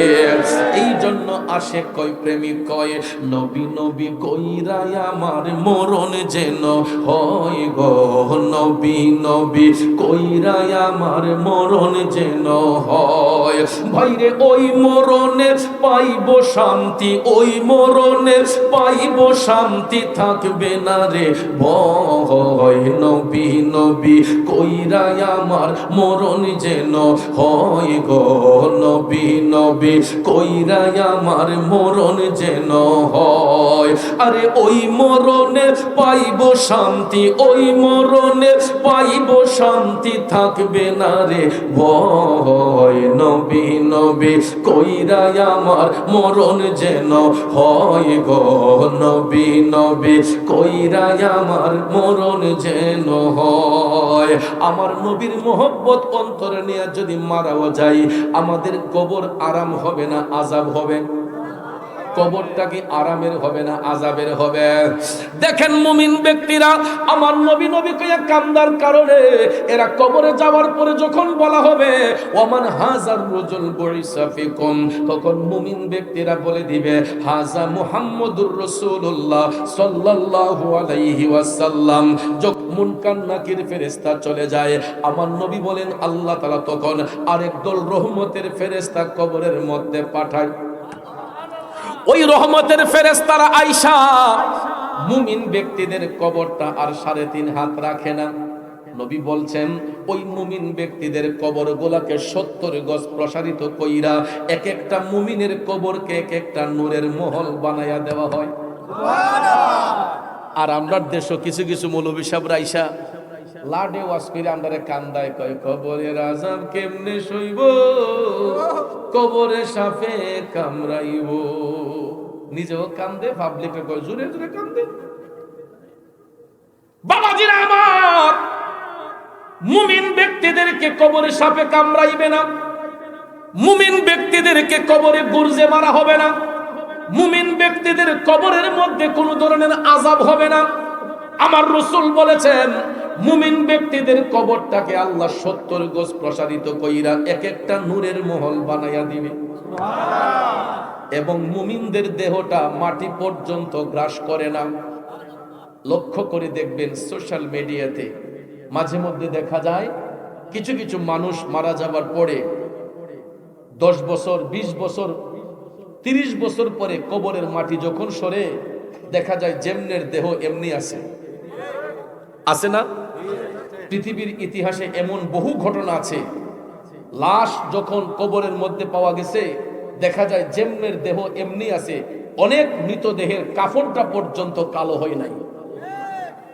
এই জন্য আশেক কয়, প্রেমিক কয়, নবী নবী কইরা আমার মরণ যেন হয় গো, নবী নবী কইরা আমার মরণ যেন হয়। ভাইরে ওই মরণে পাইব শান্তি, ওই মরণে পাইব শান্তি, থাকবে না রে ভয়। নবী নবী কইরা আমার মরণ যেন হয় গো, নবী নবী কইরা আমার মরণ যেন হয়। আরে ওই মরণে পাইব শান্তি, ওই মরণে পাইব শান্তি, থাকবে না রে ভয়। নবী নবী কইরা আমার মরণ যেন হয় গো, নবী নবী কইরা আমার মরণ যেন হয়। আমার নবীর মোহব্বত অন্তরে নিয়ে যদি মারাও যাই, আমাদের কবর আরাম হবে না আযাব হবে? কবরটা কি আরামের হবে না আযাবের হবে? দেখেন মুমিন ব্যক্তিরা আমার নবী নবী কইয়া কান্দার কারণে এরা কবরে যাওয়ার পরে যখন বলা হবে ওমান হাজার রজুল বুইসা ফিকুম, তখন মুমিন ব্যক্তিরা বলে দিবে হাজা মুহাম্মদুর রাসূলুল্লাহ সাল্লাল্লাহু আলাইহি ওয়াসাল্লাম। যখন মুনকার নাকির ফেরেশতা চলে যায়, আমার নবী বলেন আল্লাহ তাআলা তখন আরেক দল রহমতের ফেরেশতা কবরের মধ্যে পাঠায়। ওই রহমতের ফেরেশতারা আয়েশা মুমিন ব্যক্তিদের কবরটা আর 3.5 হাত রাখে না। নবী বলছেন ওই মুমিন ব্যক্তিদের কবরগুলোকে 70 গজ প্রসারিত কইরা এক একটা মুমিনের কবরকে এক একটা নূরের মহল বানায়া দেওয়া হয়। সুবহানাল্লাহ। আর আমরা দেশে কিছু কিছু মৌলভী সাহেব আয়েশা লাডে ওয়াজ করে আমরারে কান্দায় কয়, কবরের আযাব কেমনে সইব, কবরে সাপে কামড়াইব। নিজেও কান্দে, পাবলিকে কয় জোরে জোরে কান্দে। বাবাজিরা আমার, মুমিন ব্যক্তিদেরকে কবরে সাপে কামড়াইবে না, মুমিন ব্যক্তিদেরকে কবরে গুরজে মারা হবে না, মুমিন ব্যক্তিদের কবরের মধ্যে কোনো ধরনের আযাব হবে না। আমার রাসূল বলেছেন মুমিন ব্যক্তিদের কবরটাকে আল্লাহ 70 গজ প্রসারিত কইরা এক একটা নূরের মহল বানায়া দিবে। সুবহানাল্লাহ। এবং মুমিনদের দেহটা মাটি পর্যন্ত গ্রাস করে না। লক্ষ্য করে দেখবেন সোশ্যাল মিডিয়াতে মাঝে মধ্যে দেখা যায় কিছু কিছু মানুষ মারা যাবার পরে 10 বছর 20 বছর 30 বছর পরে কবরের মাটি যখন সরে দেখা যায় যেমনের দেহ এমনি আছে। আছে না? পৃথিবীর ইতিহাসে এমন বহু ঘটনা আছে, লাশ যখন কবরের মধ্যে পাওয়া গেছে দেখা যায় যেমনের দেহ এমনি আছে, অনেক মৃতদেহের কাফনটা পর্যন্ত কালো হয় নাই।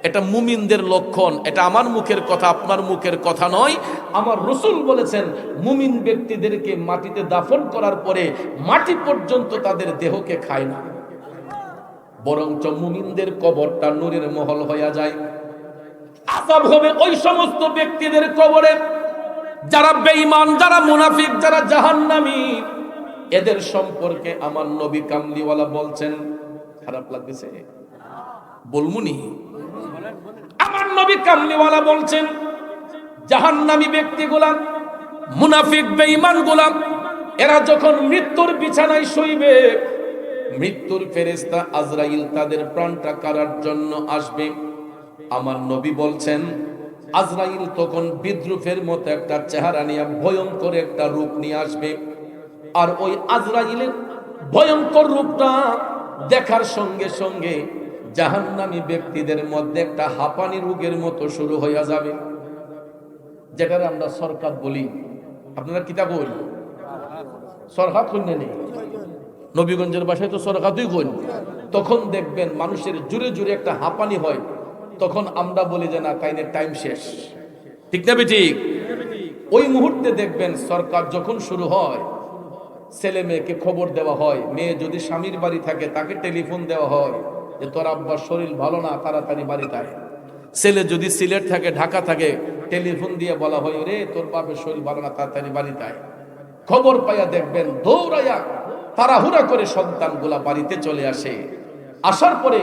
এটা মুমিনদের লক্ষণ। এটা আমার মুখের কথা, আপনার মুখের কথা নয়। আমার রাসূল বলেছেন মুমিন ব্যক্তিদেরকে মাটিতে দাফন করার পরে মাটি পর্যন্ত তাদের দেহকে খায় না, বরঞ্চ মুমিনদের কবরটা নূরের মহল হয়ে যায়। আযাব হবে ওই সমস্ত ব্যক্তিদের কবরে যারা বেঈমান, যারা মুনাফিক, যারা জাহান্নামী। এদের সম্পর্কে আমার নবী কামলিওয়ালা বলছেন, খারাপ লাগতেছে বলমুনি, আমার নবী কামলিওয়ালা বলছেন জাহান্নামী ব্যক্তিগুলা, মুনাফিক বেঈমানগুলা, এরা যখন মৃত্যুর বিছানায় শুইবে মৃত্যুর ফেরেশতা আজরাইল তাদের প্রাণটা কাড়ার জন্য আসবে। আমার নবী বলছেন আজরাইল তখন বিদ্রুপের মতো একটা চেহারা নিয়ে ভয়ঙ্কর একটা রূপ নিয়ে আসবে। আর ওই আজরাইলের ভয়ঙ্কর রূপটা দেখার সঙ্গে সঙ্গে জাহান্নামী ব্যক্তিদের মধ্যে একটা হাঁপানি রোগের মতো শুরু হয়ে যাবে, যেটার আমরা সরকার বলি। আপনারা কিতাব বলি সরকার কন্যা নেই, নবীগঞ্জের বাসায় তো সরকারই কই। তখন দেখবেন মানুষের জুড়ে জুড়ে একটা হাঁপানি হয়, তখন আমরা বলি যে না কাইনের টাইম শেষ, ঠিক না ঠিক? ওই মুহূর্তে দেখবেন সরকার যখন শুরু হয়, ছেলে মেয়েকে খবর দেওয়া হয়, মেয়ে যদি স্বামীর বাড়ি থাকে তাকে টেলিফোন দেওয়া হয় যে তোর আব্বার শরীর ভালো না, তাড়াতাড়ি বাড়িতে আয়। ছেলে যদি সিলেট থাকে, ঢাকা থাকে, টেলিফোন দিয়ে বলা হয় রে তোর বাপের শরীর ভালো না, তাড়াতাড়ি বাড়িতে আয়। খবর পাইয়া দেখবেন দৌড়াইয়া তাড়াহুড়া করে সন্তানগুলা বাড়িতে চলে আসে। আসার পরে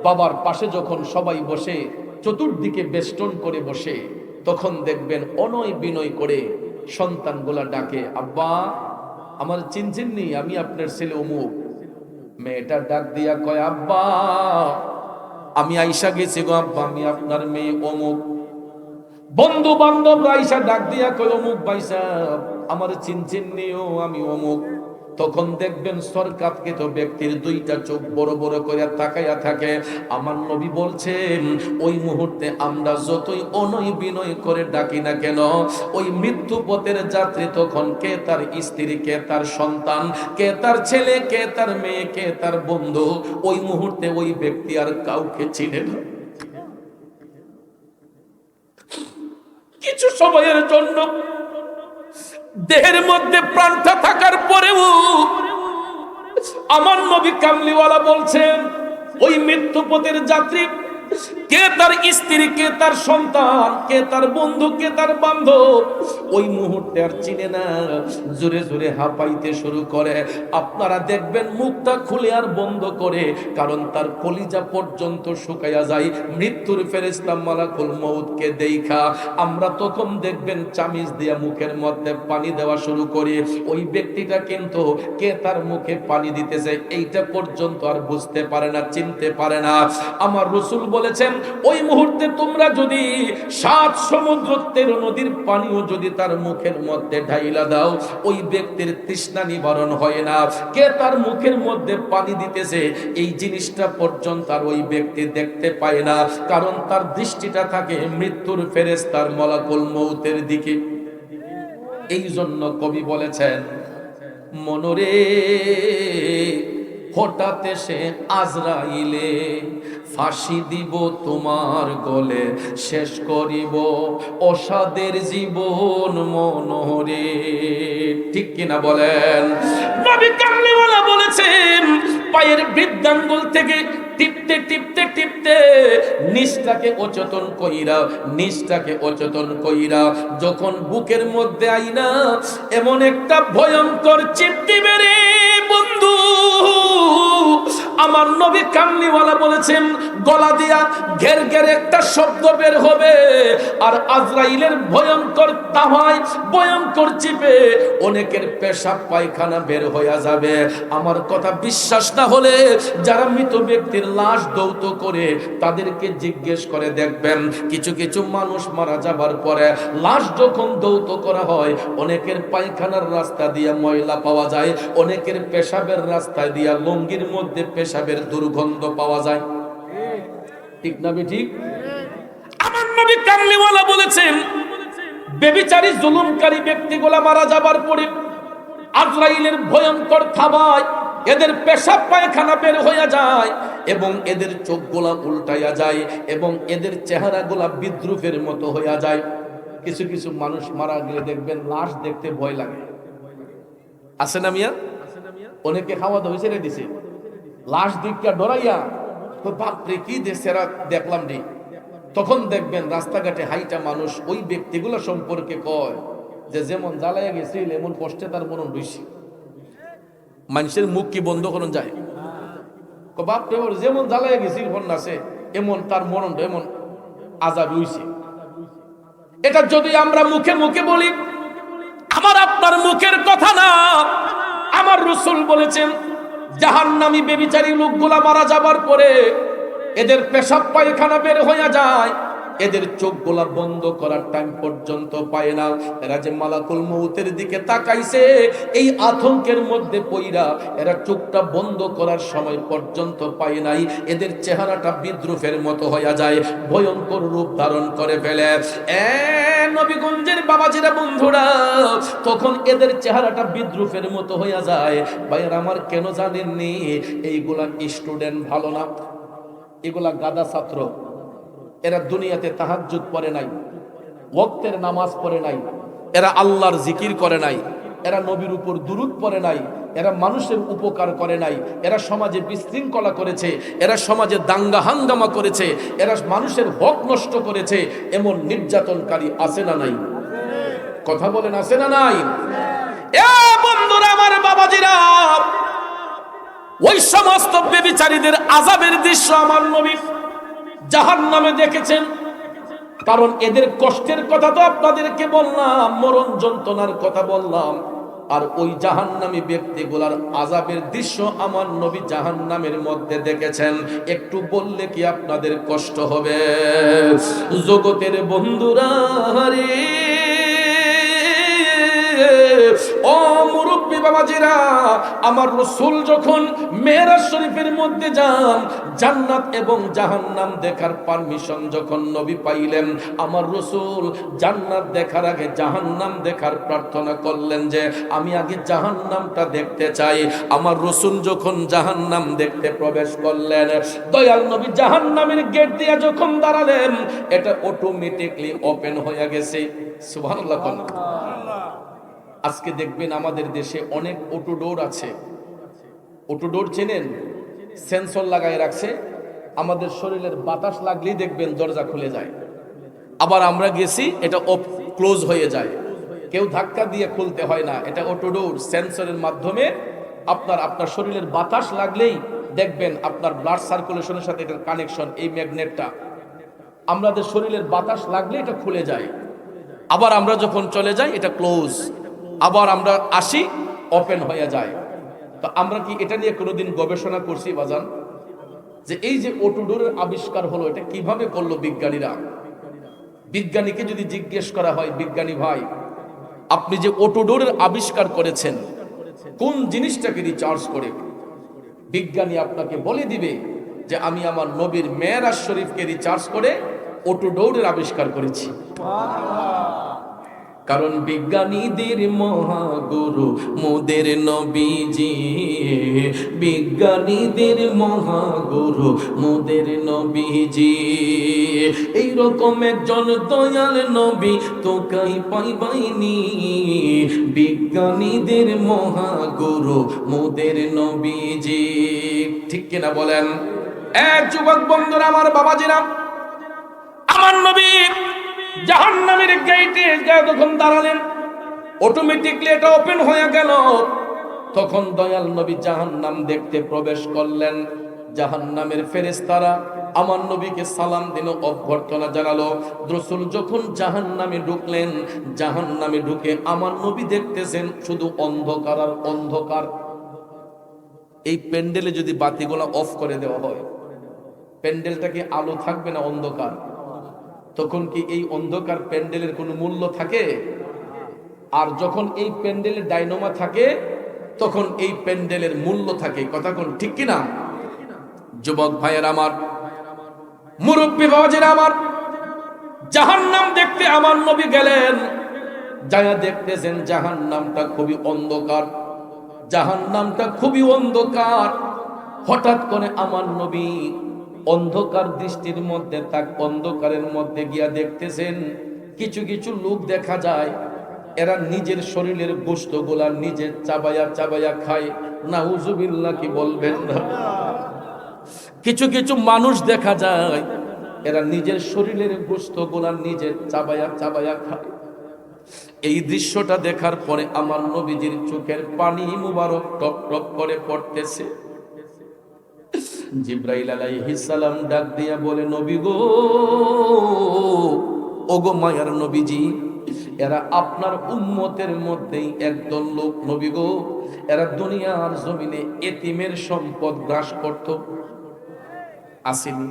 বাবার পাশে যখন সবাই বসে, চতুর্দিকে বেষ্টন করে বসে, তখন দেখবেন অনয় বিনয় করে সন্তানগুলা ডাকে, আব্বা আমার চিনচিননি, আমি আপনার ছেলে অমুক। মেয়েটা ডাক দিয়া কয়, আব্বা আমি আইসা গেছি গো আব্বা, আমি আপনার মেয়ে অমুক। বন্ধু বান্ধব আইসা ডাক দিয়া কয়, অমুক ভাই সাহেব আমার চিনচিননিও, আমি অমুক। তখন দেখবেন সরকারকে তো ব্যক্তির দুইটা চোখ বড় বড় করে তাকাইয়া থাকে। আমার নবী বলছেন ওই মুহূর্তে আমরা যতই অনয় বিনয় করে ডাকি না কেন, ওই মৃত্যু পথের যাত্রী তখন কে তার স্ত্রী, কে তার সন্তান, কে তার ছেলে, কে তার মেয়ে, কে তার বন্ধু, ওই মুহূর্তে ওই ব্যক্তি আর কাউকে চিনে না। কিছু সময়ের জন্য দেহের মধ্যে প্রাণটা থাকার পরেও আমার নবী কামলিওয়ালা বলছেন ওই মৃত্যু পথের যাত্রী, কে তার স্ত্রী, কে তার সন্তান, কে তার বন্ধু, কে তার বান্ধব, ওই মুহূর্তে আর চিনে না, জোরে জোরে হাঁপাইতে শুরু করে। আপনারা দেখবেন মুখটা খুলে আর বন্ধ করে, কারণ তার কলিজা পর্যন্ত শুকাইয়া যায় মৃত্যুর ফেরেশতা মালাকুল মউতকে দেইখা। আমরা তখন দেখবেন চামিচ দিয়া মুখের মধ্যে পানি দেওয়া শুরু করি। ওই ব্যক্তিটা কিন্তু কে তার মুখে পানি দিতেছে এইটা পর্যন্ত আর বুঝতে পারে না, চিনতে পারে না। আমার রাসূল বলেছেন ওই মুহূর্তে তোমরা যদি 7 সমুদ্র 13 নদীর পানিও যদি তার মুখের মধ্যে ঢাইলা দাও, ওই ব্যক্তির তৃষ্ণা নিবারণ হয় না। কে তার মুখের মধ্যে পানি দিতেছে এই জিনিসটা পর্যন্ত আর ওই ব্যক্তি দেখতে পায় না, কারণ তার দৃষ্টিটা থাকে মৃত্যুর ফেরেশতার মালাকুল মউতের দিকে। এই জন্য কবি বলেছেন, মনরে হঠাৎ এসে আজরাইলে ফাঁসি দিব তোমার গলে, শেষ করিব অসাদের জীবন মনোহরে। ঠিক কিনা বলেন? নবী কামলিওয়ালা বলেছেন পায়ের বৃদ্ধাঙ্গুল থেকে টিপতে টিপতে টিপতে নিচটাকে অচেতন কইরা, নিচটাকে অচেতন কইরা যখন বুকের মধ্যে আইনা এমন একটা ভয়ঙ্কর চিমটি বেরে বন্ধু, আমার নবী কামলিওয়ালা বলেছেন গলা দিয়া ঘের ঘের একটা শব্দ বের হবে, আর আজরাইলের ভয়ঙ্কর তাহায় ভয়ঙ্কর চিপে অনেকের পেশাব পায়খানা বের হয়ে যাবে। আমার কথা বিশ্বাস না হলে যারা মৃত ব্যক্তির লাশ দৌত করে তাদেরকে জিজ্ঞেস করে দেখবেন, কিছু কিছু মানুষ মারা যাবার পরে লাশ যখন দৌত করা হয়, অনেকের পায়খানার রাস্তা দিয়ে ময়লা পাওয়া যায়, অনেকের পেশাবের রাস্তা দিয়া লঙ্গির মধ্যে পেশাবের দুর্গন্ধ পাওয়া যায়। ঠিক না ঠিক? আমার নবী কামলিওয়ালা বলেছেন বেবিচারী জুলুমকারী ব্যক্তিগুলা মারা যাবার পরে আজরাইলের ভয়ঙ্কর থাবায় এদের পেশাব পায়খানা বের হয়ে যায় এবং এদের চোখগুলা উল্টাইয়া যায় এবং এদের চেহারাগুলা বিদ্রুপের মতো হইয়া যায়। কিছু কিছু মানুষ মারা গেলে দেখবেন লাশ দেখতে ভয় লাগে, আছে না মিয়া? অনেকে খাওয়া দাওয়া ছেড়ে দিছে, লাশ দিকটা ডরাইয়া তো বাপরে কি দেশেরা দেখলাম রে। তখন দেখবেন রাস্তাঘাটে হাইটা মানুষ ওই ব্যক্তিগুলো সম্পর্কে কয় যে যেমন জ্বালাইয়া গেছিল এমন কষ্টে তার মরণ হইছে। মানুষের মুখ কি বন্ধ করুন যায়? বাপরে যেমন জ্বালাইয়া গেছিল আছে এমন তার মরণ এমন আযাব হইছে। এটা যদি আমরা মুখে মুখে বলি, আমার আপনার মুখের কথা না। আমার রাসূল বলেছেন জাহান্নামী বেবিচারী লোকগুলা মারা যাবার পরে এদের পেশাব পায়খানা বের হয়ে যায়, এদের চোখগুলা বন্ধ করার টাইম পর্যন্ত পায় না। এরা যে মালাকুল মউতের দিকে তাকাইছে, এই আতঙ্কের মধ্যে পইরা এরা চোখটা বন্ধ করার সময় পর্যন্ত পায় নাই। এদের চেহারাটা বিদ্রুপের মতো হয়ে যায়, ভয়ঙ্কর রূপ ধারণ করে ফেলে। নবীগঞ্জের বাবাজিরা বন্ধুরা, তখন এদের চেহারাটা বিদ্রুপের মতো হয়ে যায়। ভাইয়ের আমার, কেন জানেননি? এইগুলা স্টুডেন্ট ভালো না, এগুলা গাদা ছাত্র। এরা দুনিয়াতে তাহাজ্জুদ পড়ে নাই, ওয়াক্তের নামাজ পড়ে নাই, এরা আল্লাহর জিকির করে নাই, এরা নবীর উপর দুরূদ পড়ে নাই, এরা মানুষের উপকার করে নাই, এরা সমাজে বিশৃঙ্খলা করেছে, এরা সমাজে দাঙ্গা হাঙ্গামা করেছে, এরা মানুষের হক নষ্ট করেছে। এমন নির্যাতনকারী আছে না নাই? কথা বলেন, আছে না নাই? এ বন্ধুরা আমার, বাবাজিরা, ওই সমস্ত বেবিচারীদের আযাবের দৃশ্য আমার নবী জাহান্নামে দেখেছেন। কারণ এদের কষ্টের কথা তো আপনাদেরকে বললাম, মরণ যন্ত্রণার কথা বললাম, আর ওই জাহান্নামী ব্যক্তিগুলার আযাবের দৃশ্য আমার নবী জাহান্নামের মধ্যে দেখেছেন। একটু বললে কি আপনাদের কষ্ট হবে? জগতের বন্ধুরা রে, ও মুরব্বী বাবাজিরা, আমার রাসূল যখন মেরাজ শরীফের মধ্যে যান, জান্নাত এবং জাহান্নাম দেখার পারমিশন যখন নবী পাইলেন, আমার রাসূল জান্নাত দেখার আগে জাহান্নাম দেখার প্রার্থনা করলেন যে আমি আগে জাহান্নামটা দেখতে চাই। আমার রাসূল যখন জাহান্নাম দেখতে প্রবেশ করলেন, দয়াল নবী জাহান্নামের গেট দিয়ে যখন দাঁড়ালেন, এটা অটোমেটিকলি ওপেন হয়ে গেছে। সুবহানাল্লাহ। আজকে দেখবেন আমাদের দেশে অনেক অটোডোর আছে। অটোডোর চেনেন? সেন্সর লাগায় রাখছে, আমাদের শরীরের বাতাস লাগলেই দেখবেন দরজা খুলে যায়। আবার আমরা গেছি, এটা ক্লোজ হয়ে যায়, কেউ ধাক্কা দিয়ে খুলতে হয় না। এটা অটোডোর সেন্সরের মাধ্যমে আপনার শরীরের বাতাস লাগলেই দেখবেন আপনার ব্লাড সার্কুলেশনের সাথে এটার কানেকশন, এই ম্যাগনেটটা আমাদের শরীরের বাতাস লাগলে এটা খুলে যায়। আবার আমরা যখন চলে যাই এটা ক্লোজ, আবার আমরা আসি ওপেন হয়ে যায়। তো আমরা কি এটা নিয়ে কোনোদিন গবেষণা করছি বাজান, যে এই যে অটোডোরের আবিষ্কার হলো, এটা কিভাবে করলো বিজ্ঞানীরা? বিজ্ঞানীকে যদি জিজ্ঞেস করা হয়, বিজ্ঞানী ভাই, আপনি যে অটোডোরের আবিষ্কার করেছেন কোন জিনিসটাকে রিচার্জ করে, বিজ্ঞানী আপনাকে বলে দিবে যে আমি আমার নবীর মেরাজ শরীফকে রিচার্জ করে অটোডোরের আবিষ্কার করেছি। কারণ বিজ্ঞানীদের মহাগুরু মোদের নবীজি, বিজ্ঞানীদের মহাগুরু মোদের নবীজি। এইরকম একজন দয়াল নবী তো কাই পাইবাইনি, বিজ্ঞানীদের মহাগুরু মোদের নবীজি। ঠিক কিনা বলেন? এক যুবক বন্ধুরা আমার, বাবাজিরা, আমার নবী জাহান্নামের গেটে যখন দাঁড়ালেন, অটোমেটিকলি এটা ওপেন হয়ে গেল। তখন দয়াল নবী জাহান্নাম দেখতে প্রবেশ করলেন। জাহান্নামের ফেরেশতারা আমার নবীকে সালাম দিল, অভ্যর্থনা জানালো। রাসূল যখন জাহান্নামে ঢুকলেন, জাহান্নামে ঢুকে আমার নবী দেখতেছেন শুধু অন্ধকার আর অন্ধকার। এই প্যান্ডেলে যদি বাতিগুলো অফ করে দেওয়া হয়, প্যান্ডেলটা কি আলো থাকবে না অন্ধকার? তখন কি এই অন্ধকার প্যান্ডেলের কোনো মূল্য থাকে? আর যখন এই প্যান্ডেলের ডাইনামা থাকে, তখন এই প্যান্ডেলের মূল্য থাকে। কথা কোন ঠিক কিনা? যুবক ভাইয়ের আমার, মুরব্বী বাবাজিরা আমার, জাহান্নাম দেখতে আমার নবী গেলেন। যায়া দেখতেছেন জাহান্নামটা খুবই অন্ধকার, জাহান্নামটা খুবই অন্ধকার। হঠাৎ করে আমার নবী অন্ধকার দৃষ্টির মধ্যে অন্ধকারের মধ্যে গিয়া দেখতেছেন কিছু কিছু লোক দেখা যায়, এরা নিজের শরীরের গোশতগুলা নিজে চাবায়া চাবায়া খায়। নাউজুবিল্লাহ, কি বলবেন না? কিছু কিছু মানুষ দেখা যায়, এরা নিজের শরীরের গোশতগুলা নিজে চাবায়া চাবায়া খায়। এই দৃশ্যটা দেখার পরে আমার নবীজির চোখের পানি মুবারক টপ টপ করে পড়তেছে। জিবরাইল আলাইহিস সালাম ডাক দিয়া বলে, নবী গো, ওগো মায়ার নবীজি, এরা আপনার উম্মতের মধ্যেই একদল লোক নবী গো, এরা দুনিয়ার জমিনে এতিমের সম্পদ গ্রাস করত। আসেনি?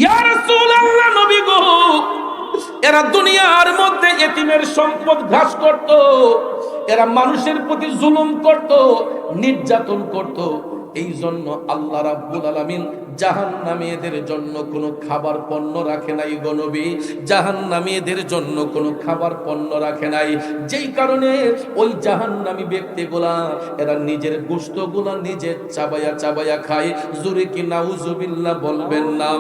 ইয়া রাসূলুল্লাহ, নবী গো, এরা দুনিয়ার মধ্যে এতিমের সম্পদ গ্রাস করত, এরা মানুষের প্রতি জুলুম করত, নির্যাতন করত। এই জন্য আল্লাহ রাব্বুল আলামিন জাহান্নামীদের জন্য কোনো খাবার পণ্য রাখে নাই গো নবী, জাহান্নামীদের জন্য কোনো খাবার পণ্য রাখে নাই। যেই কারণে ওই জাহান্নামী ব্যক্তিগুলা এরা নিজের গোশতগুলা নিজে চাবায়া চাবায়া খায়। জোরে কি নাউজুবিল্লাহ বলবেন না?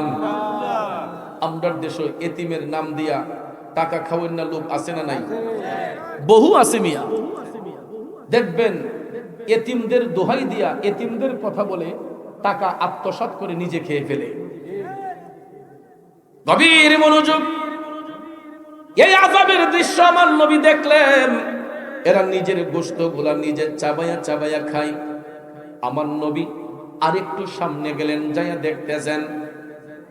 আমরার দেশে এতিমের নাম দিয়া টাকা খাওয়েন না লোক আছে না নাই? বহু আছে মিয়া। দেখবেন এতিমদের দোহাই দিয়া এতিমদের কথা বলে টাকা আত্মসাৎ করে নিজে খেয়ে ফেলে। গভীর মনোযোগ। এই আযাবের দৃশ্য আমার নবী দেখলেন। এরা নিজের গোশতগুলা নিজে চাবায়া চাবায়া খায়। আমার নবী আরেকটু সামনে গেলেন, যাইয়া দেখতেছেন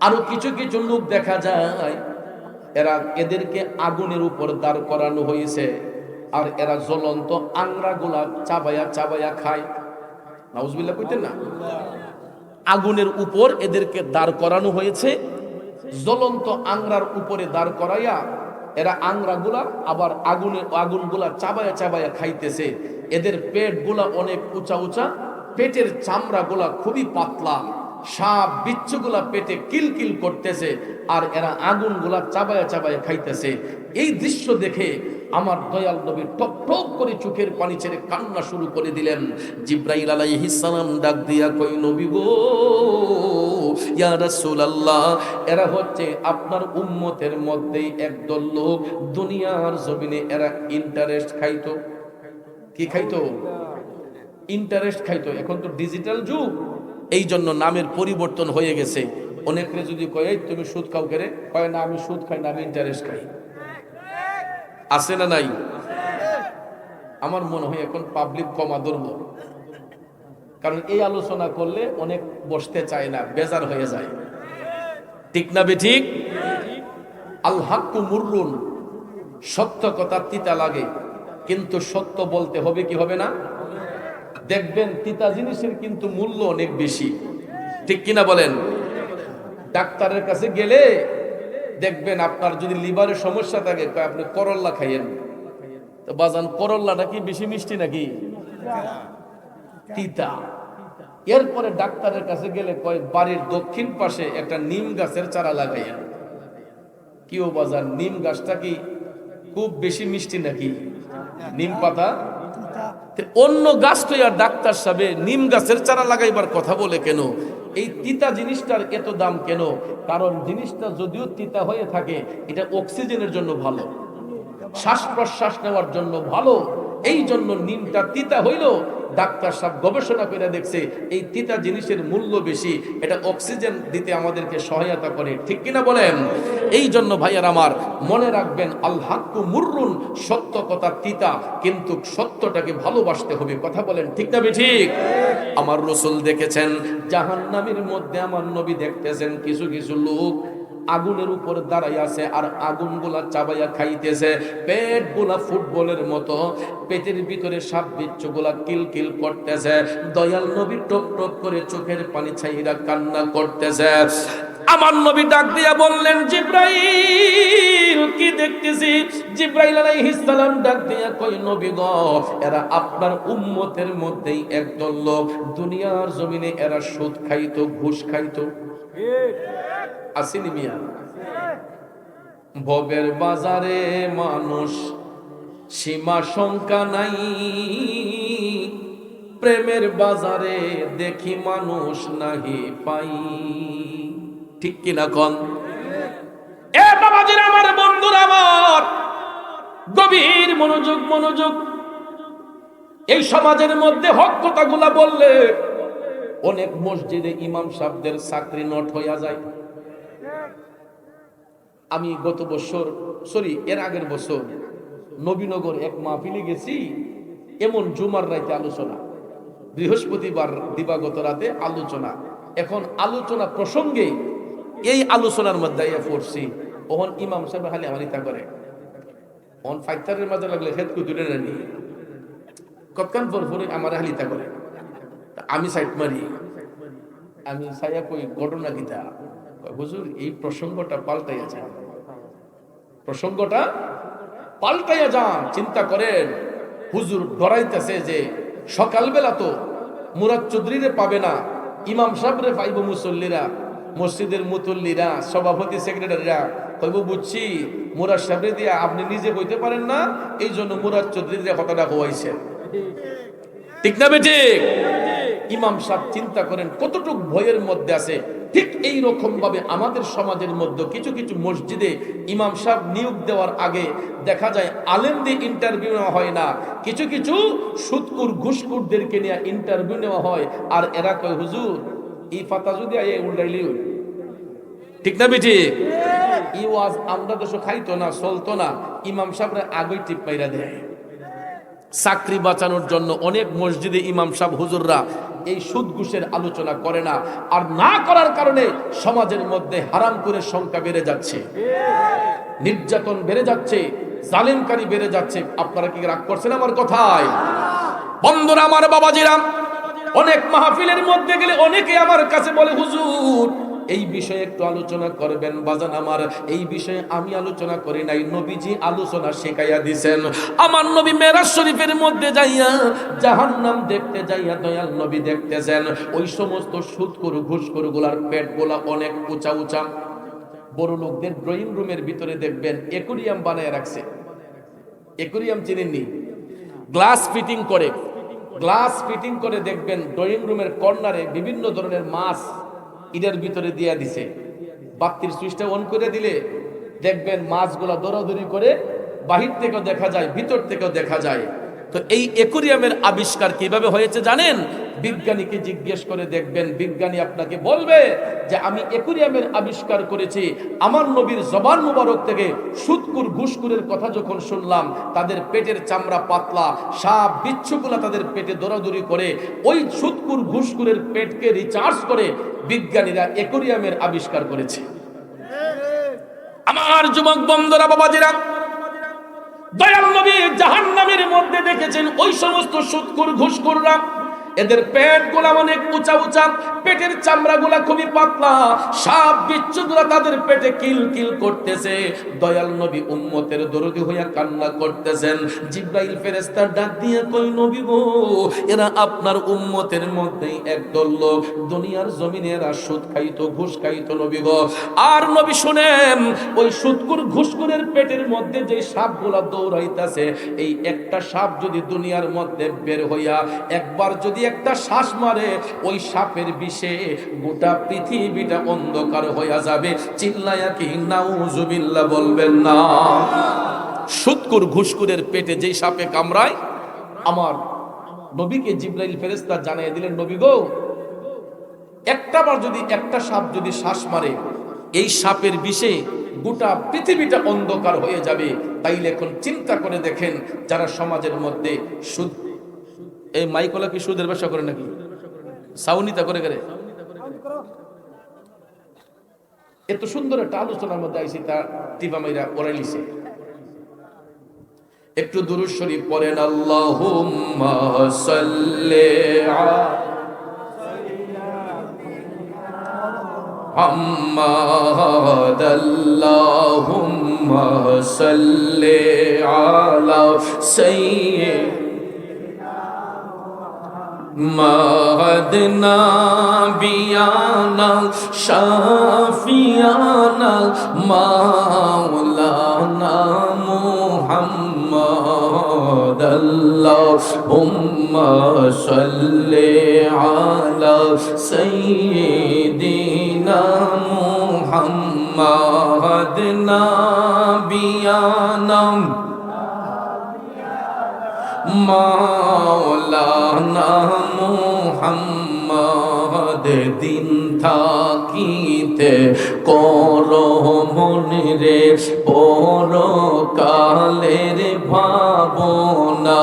আরো কিছু কিছু লোক দেখা যায়, এরা এদেরকে আগুনের উপর দাঁড় করানো হয়েছে, আর এরা জ্বলন্ত আংরাগুলা চাবায়া চাবায়া খায়। নাউজুবিল্লাহ কইতেন না? আগুনের উপর এদেরকে দাঁড় করানো হয়েছে, জ্বলন্ত আংরার উপরে দাঁড় করাইয়া এরা আংরাগুলা আবার আগুনগুলা চাবায়া চাবায়া খাইতেছে। এদের পেটগুলা অনেক উঁচা উঁচা, পেটের চামড়াগুলা খুবই পাতলা, সাপ বিচ্ছুগুলা পেটে কিলকিল করতেছে, আর এরা আগুনগুলা চাবায়া চাবায়া খাইতেছে। এই দৃশ্য দেখে আমার দয়াল নবী টপ টপ করে চোখের পানি ছেড়ে কান্না শুরু করে দিলেন। জিব্রাইল আলাইহিস সালাম ডাক দিয়া কই, নবী গো, ইয়া রাসূলুল্লাহ, এরা হচ্ছে আপনার উম্মতের মধ্যেই একদল লোক দুনিয়ার জমিনে এরা ইন্টারেস্ট খাইতো। কি খাইতো? ইন্টারেস্ট খাইতো। এখন তো ডিজিটাল যুগ, এই জন্য নামের পরিবর্তন হয়ে গেছে। অনেকে যদি কয় এই তুমি সুদ খাও করে, কয় না আমি সুদ খাই না, আমি ইন্টারেস্ট খাই। আছে না নাই? আমার মনে হয় এখন পাবলিক কমা ধরবো, কারণ এই আলোচনা করলে অনেক বসতে চায় না, বেজার হয়ে যায়। ঠিক না বেঠিক? আল হাক্কু মুররুন, সত্য কথা তিতা লাগে, কিন্তু সত্য বলতে হবে কি হবে না? দেখবেন তিতা জিনিসের কিন্তু মূল্য অনেক বেশি। ঠিক কিনা বলেন? ডাক্তারের কাছে গেলে দেখবেন আপনার যদি লিভারের সমস্যা থাকে, আপনি করল্লা খাইয়েন। তো বাজান, করল্লাটা কি বেশি মিষ্টি নাকি তিতা? এরপরে ডাক্তারের কাছে গেলে কয় বাড়ির দক্ষিণ পাশে একটা নিম গাছের চারা লাগাইয়েন। কি ও বাজান, নিম গাছটা কি খুব বেশি মিষ্টি নাকি? নিম পাতা অন্য গাছ তো আর ডাক্তার সাহেব নিম গাছের চারা লাগাইবার কথা বলে কেন? এই তিতা জিনিসটার এত দাম কেন? কারণ জিনিসটা যদিও তিতা হয়ে থাকে, এটা অক্সিজেনের জন্য ভালো, শ্বাস প্রশ্বাস নেওয়ার জন্য ভালো। এই জন্য নিমটা তিতা হইল, ডাক্তার সাহেব গবেষণা করে দেখছে এই তিতা জিনিসের মূল্য বেশি, এটা অক্সিজেন দিতে আমাদেরকে সহায়তা করে। ঠিক কিনা বলেন? এই জন্য ভাইয়ার আমার মনে রাখবেন, আল হাক্কু মুররুন, সত্য কথা তিতা, কিন্তু সত্যটাকে ভালোবাসতে হবে। কথা বলেন ঠিক না ঠিক? আমার রাসূল দেখেছেন জাহান্নামের মধ্যে, আমার নবী দেখতেছেন কিছু কিছু লোক আগুনের উপর দাঁড়াই আছে, আর আগুনগুলা চাবাইয়া খাইতেছে। পেটগুলা ফুটবলের মতো, পেটের ভিতরে সাপ বিচ্ছুগুলা কিলকিল করতেছে। দয়াল নবী টপ টপ করে চোখের পানি ছাইরা কান্না করতেছে। আমার নবী ডাক দিয়া বললেন, জিব্রাইল, কি দেখতেছি? জিব্রাইল আলাইহিস সালাম ডাক দিয়া কই, নবী গো, এরা আপনার উম্মতের মধ্যেই একদল লোক দুনিয়ার জমিনে এরা সুদ খাইতো, ঘুষ খাইতো। আসেনি মিয়া? ভোগের বাজারে মানুষ সীমা শঙ্কা নাই, প্রেমের বাজারে দেখি মানুষ নাহি পাই। ঠিক কিনা কোন? এ বাবাজির আমার, বন্ধুরা আমার, গভীর মনোযোগ, মনোযোগ। এই সমাজের মধ্যে হক কথাগুলা বললে অনেক মসজিদে ইমাম সাহেবদের চাকরি নট হইয়া যায়। আমি গত বছর, এর আগের বছর নবীনগর এক মাহফিলে গেছি। এমন জুমার রাতে আলোচনা, বৃহস্পতিবার দিবাগত রাতে আলোচনা। এখন আলোচনা প্রসঙ্গে এই আলোচনার মধ্যে পড়ছি, ওহন ইমাম সাহেব খালি আমানিতা করে, অন ফাইটারের মাঝে লাগলে হেদ কু দূরে না নি কতক্ষণ পর পরে আমার হালিতা করে আমি সাইড মারি আমি সাইয়া কই ঘটনা কিতা হুজুর এই প্রসঙ্গটা পাল্টাইয়া যান প্রসঙ্গটা পাল্টাইয়া যান চিন্তা করেন হুজুর ডরাইতেছে যে সকালবেলা তো মুরাদ চৌধুরীরে পাবে না ইমাম সাহেবরে পাইব মুসল্লিরা মসজিদের মুতল্লিরা সভাপতি সেক্রেটারিরা কইব বুঝছি মুরাদ সাহেবরে দিয়া আপনি নিজে কইতে পারেন না এই জন্য মুরাদ চৌধুরীরে কথাটা কইছেন ঠিক না বেঠিক ইমাম সাহেব চিন্তা করেন কতটুকু ভয়ের মধ্যে আছে ঠিক এই রকম ভাবে আমাদের সমাজের মধ্যে কিছু কিছু মসজিদে ইমাম সাহেব নিয়োগ দেওয়ার আগে দেখা যায় আলেমদের ইন্টারভিউ নেওয়া হয় না কিছু কিছু সুদকুর ঘুষকুরদেরকে নিয়ে ইন্টারভিউ নেওয়া হয় আর এরা কয় হুজুর এই ফাতা যদি আয়ে উল্টাইলি ঠিক না বেটি ই ওয়াজ আমরা দেশে খাইতো না চলতো না ইমাম সাহেবরা আগেই টিপ মাইরা দেয় চাকরি বাঁচানোর জন্য অনেক মসজিদে ইমাম সাহেব হুজুররা এই সুদ ঘুষের আলোচনা করে না আর না করার কারণে সমাজের মধ্যে হারাম করে সংখ্যা বেড়ে যাচ্ছে নির্যাতন বেড়ে যাচ্ছে জালেমকারী বেড়ে যাচ্ছে আপনারা কি রাগ করছেন আমার কথায় বন্ধুরা আমার বাবাজিরা অনেক মাহফিলের মধ্যে গেলে অনেকে আমার কাছে বলে হুজুর এই বিষয়ে একটু আলোচনা করবেন বাজান আমার এই বিষয়ে আমি আলোচনা করি নাই নবীজি আলোচনা শেখাইয়া দিবেন আমার নবী মেরাজ শরীফের মধ্যে যাইয়া জাহান্নাম দেখতে যাইয়া দয়াল নবী দেখতেছেন ওই সমস্ত সুদখোর ঘুষখোরগুলার পেটগুলা অনেক উঁচা উঁচা বড় লোকদের ড্রয়িং রুমের ভিতরে দেখবেন অ্যাকোয়ারিয়াম বানায় রাখছে অ্যাকোয়ারিয়াম চিনেননি গ্লাস ফিটিং করে দেখবেন ড্রয়িং রুমের কর্নারে বিভিন্ন ধরনের মাছ ইটার ভিতরে দিয়া দিছে বাতির সুইচটা অন করে দিলে দেখবেন মাছগুলা দৌড়াদৌড়ি করে বাহির থেকেও দেখা যায় ভিতর থেকেও দেখা যায় তো এই অ্যাকোয়ারিয়ামের আবিষ্কার কিভাবে হয়েছে জানেন বিজ্ঞানীকে জিজ্ঞেস করে দেখবেন বিজ্ঞানী আপনাকে বলবে যে আমি অ্যাকোয়ারিয়ামের আবিষ্কার করেছি আমার নবীর জবান মুবারক থেকে সুদকুর ঘুষকুরের কথা যখন শুনলাম তাদের পেটের চামড়া পাতলা সাপ বিচ্ছুগুলা তাদের পেটে দৌড়াদৌড়ি করে ওই সুদকুর ঘুষকুরের পেটকে রিচার্জ করে বিজ্ঞানীরা অ্যাকোয়ারিয়ামের আবিষ্কার করেছে আমার যুবক বন্ধুরা বাবাজিরা দয়াল নবী জাহান্নামের মধ্যে দেখেছেন ওই সমস্ত সুদখোর ঘুষখোররা এদের পেটগুলা অনেক উঁচা উঁচা পেটের চামড়াগুলা খুবই পাতলা সাপ বিচ্ছুগুলা তাদের পেটে কিল কিল করতেছে দয়াল নবী উম্মতের দরদি হইয়া কান্না করতেছেন জিবরাইল ফেরেশতা ডাক দিয়ে কই নবী গো এরা আপনার উম্মতের মধ্যেই একদল লোক দুনিয়ার জমিনে এরা সুদ খাইতো ঘুষ খাইতো নবী গো আর নবী শুনেন ওই সুদকুর ঘুষকুরের পেটের মধ্যে যে সাপগুলা দৌড়াইতাছে এই একটা সাপ যদি দুনিয়ার মধ্যে বের হইয়া একবার যদি একটা শ্বাস মারে ওই সাপের বিষে গোটা পৃথিবীটা অন্ধকার হয়ে যাবে চিল্লায়া কি নাউজুবিল্লাহ বলবেন না সুদকুর ঘুষকুরের পেটে যেই সাপে কামড়ায় আমার নবীকে জিবরাইল ফেরেশতা জানিয়ে দিলেন নবী গো একটাবার যদি একটা সাপ যদি শ্বাস মারে এই সাপের বিষে গোটা পৃথিবীটা অন্ধকার হয়ে যাবে তাইলে এখন চিন্তা করে দেখেন যারা সমাজের মধ্যে সুদ এই মাইকলা কি সুদের ব্যবসা করে নাকি সাউনিতা করে করে এত সুন্দর একটা আলোচনার মধ্যে আইসি তা টিপা মাইরা ওরাইলিছে একটু দুরূদ শরীফ পড়েন আল্লাহুম্মা সাল্লি আলা মুহাম্মাদ আল্লাহুম্মা সাল্লি আলা সাইয়্যিদ মাহদিনা বিয়ানা শাফিয়ানা মাওলানা মুহাম্মদ আল্লাহুম্মা সাল্লি আলা সাইয়্যিদিনা মুহাম্মদ নাবিয়ানা মাওলানা মুহাম্মদ দিন থাকিতে কর মনে রে পরকালের ভাবনা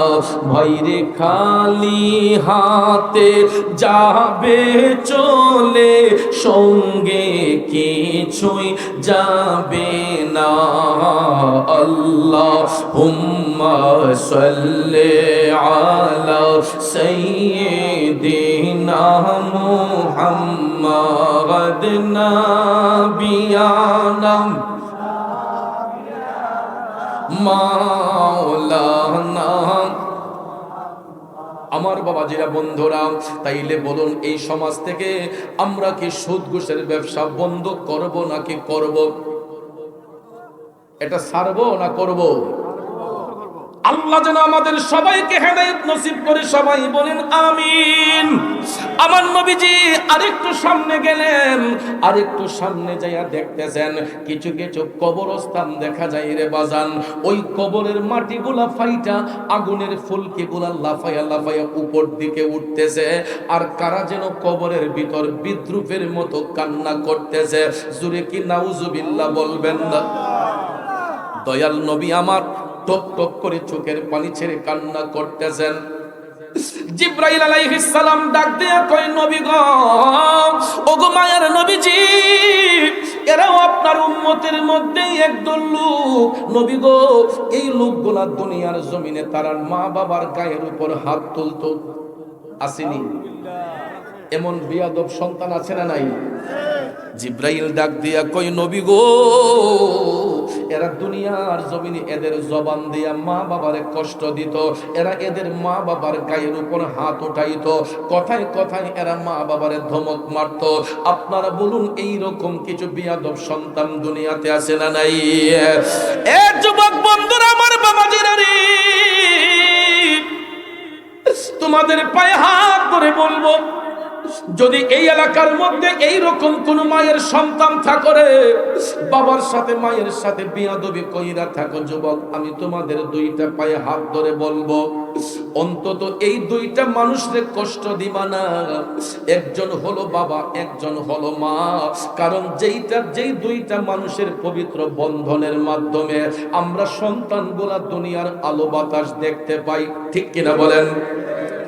ভাইরে খালি হাতে যাবে চলে সঙ্গে কিছুই যাবে না আল্লাহুম্মা সাল্লি আলা সাইয়্যিদিনা মুহাম্মাদ নাবিয়ানা মাওলানা। আমার বাবাজিরা বন্ধুরা, তাইলে বলুন এই সমাজ থেকে আমরা কি সুদ ঘুষের ব্যবসা বন্ধ করব নাকি করব? এটা ছাড়বো না করব? আল্লাহ যেন আমাদের সবাইকে হেদায়েত নসিব করে, সবাই বলেন আমিন। আমার নবীজি আরেকটু সামনে গেলেন, আরেকটু সামনে যাইয়া দেখতেছেন কিছু কিছু কবরস্থান দেখা যায় রে বাজান। ওই কবরের মাটিগুলা ফাইটা আগুনের ফুলকিগুলা লাফাইয়া লাফাইয়া উপর দিকে উঠতেছে, আর কারা যেন কবরের ভিতর বিদ্রুপের মতো কান্না করতেছে। জুরে কি নাউজুবিল্লাহ বলবেন না? দয়াল নবী আমার টপ টপ করে চোখের পানি ছেড়ে কান্না করতেছেন। জিবরাইল আলাইহিস সালাম ডাক দিয়া কয়, নবী গো, ওগো মায়ের নবীজি, এরাও আপনার উম্মতের মধ্যে একদল লোক। নবী গো, এই লোকগুলা দুনিয়ার জমিনে তারার মা বাবার গায়ের উপর হাত তুলতো, আসেনি? এমন বিয়াদব সন্তান আছে না নাই? জিবরাইল ডাক দিয়া কই, নবী গো, এরা দুনিয়ার জমিনে এদের জবান দিয়া মা বাবারে কষ্ট দিত, এরা এদের মা বাবার গায়ের উপর হাত উঠাইতো, কথায় কথায় এরা মা বাবারে ধমক মারতো। আপনারা বলুন এই রকম কিছু বিয়াদব সন্তান দুনিয়াতে আছে না নাই? এ যুবক বন্ধুরা, আমার বাবাজিরা রে, তোমাদের পায়ে হাত ধরে বলবো, যদি এই এলাকার মধ্যে এই রকম কোন মায়ের সন্তান থাকরে, বাবার সাথে মায়ের সাথে বিয়াদবি কইরা থাকো, যুবক, আমি তোমাদের দুইটা পায়ে হাত ধরে বলবো, অন্তত এই দুইটা মানুষকে কষ্ট দিবা না। একজন হলো বাবা, একজন হলো মা। কারণ যেই দুইটা মানুষের পবিত্র বন্ধনের মাধ্যমে আমরা সন্তানগুলা দুনিয়ার আলো বাতাস দেখতে পাই, ঠিক কিনা বলেন?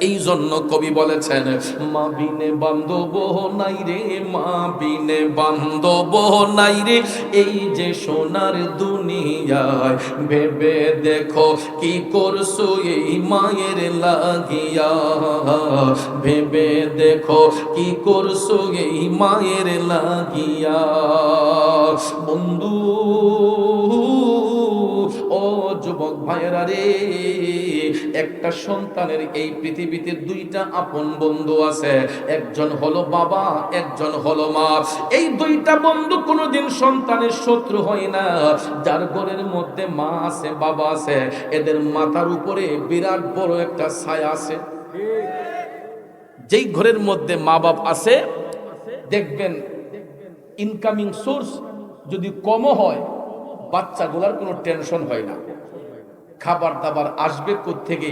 এই জন্য কবি বলেছেন, মা বিনে বান্ধব নাই রে, মা বিনে বান্ধব নাই রে, এই যে সোনার দুনিয়ায়, ভেবে দেখো কি করছো এই মায়ের লাগিয়া, ভেবে দেখো কি করছো এই মায়ের লাগিয়া। বন্ধু, ও যুবক ভাইয়েরা রে, একটা সন্তানের এই পৃথিবীতে দুইটা আপন বন্ধু আছে, একজন হলো বাবা, একজন হলো মা। এই দুইটা বন্ধু কোনোদিন সন্তানের শত্রু হয় না। যার ঘরের মধ্যে মা আছে, বাবা আছে, এদের মাথার উপরে বিরাট বড় একটা ছায়া আছে। যেই ঘরের মধ্যে মা বাপ আছে, দেখবেন ইনকামিং সোর্স যদি কমও হয়, বাচ্চাগুলার কোনো টেনশন হয় না। খাবার দাবার আসবে কোত্থেকে,